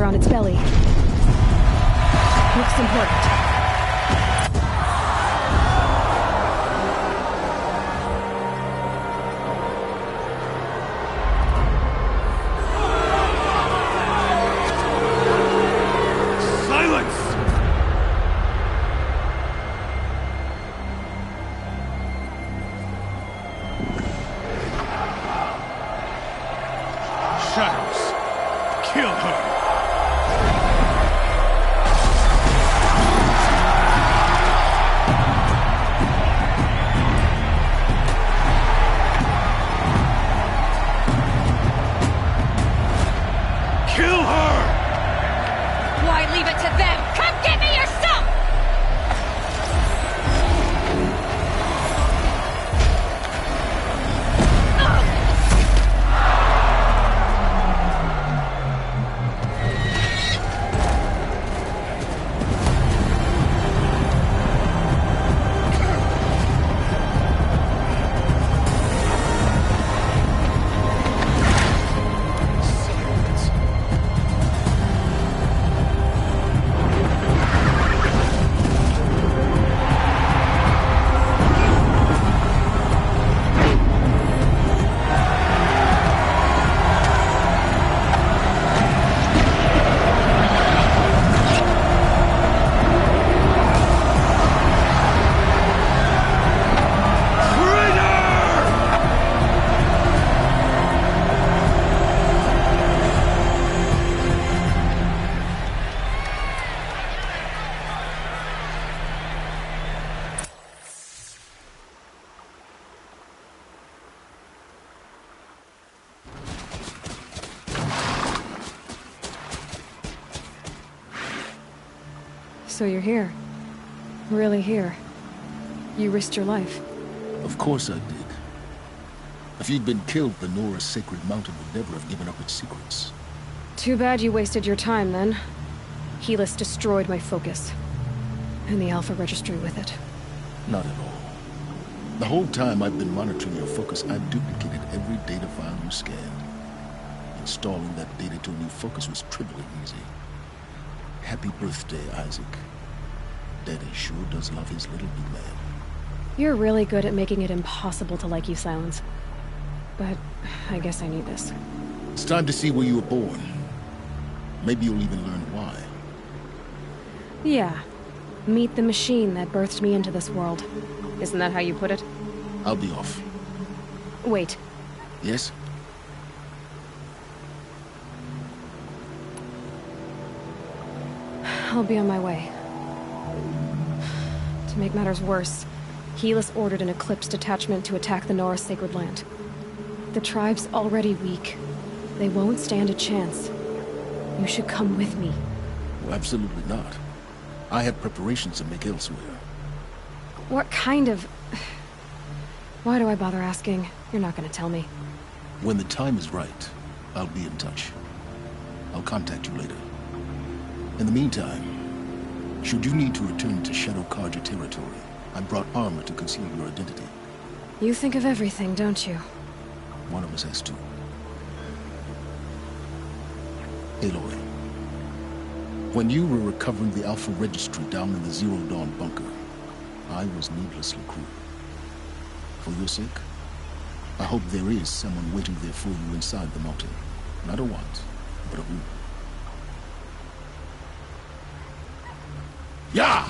sensor on its belly. Looks important. So you're here. Really here. You risked your life. Of course I did. If you'd been killed, the Nora's sacred mountain would never have given up its secrets. Too bad you wasted your time, then. Helis destroyed my focus. And the Alpha Registry with it. Not at all. The whole time I've been monitoring your focus, I've duplicated every data file you scanned. Installing that data to a new focus was trivially easy. Happy birthday, Isaac. Daddy sure does love his little big man. You're really good at making it impossible to like you, Silence. But I guess I need this. It's time to see where you were born. Maybe you'll even learn why. Yeah. Meet the machine that birthed me into this world. Isn't that how you put it? I'll be off. Wait. Yes? I'll be on my way. To make matters worse, Helis ordered an Eclipse detachment to attack the Nora Sacred Land. The tribe's already weak. They won't stand a chance. You should come with me. Well, absolutely not. I have preparations to make elsewhere. What kind of... Why do I bother asking? You're not gonna tell me. When the time is right, I'll be in touch. I'll contact you later. In the meantime, should you need to return to Shadow Karja territory, I brought armor to conceal your identity. You think of everything, don't you? One of us has to. Aloy, when you were recovering the Alpha Registry down in the Zero Dawn bunker, I was needlessly cruel. For your sake, I hope there is someone waiting there for you inside the mountain. Not a want, but a who. Yeah!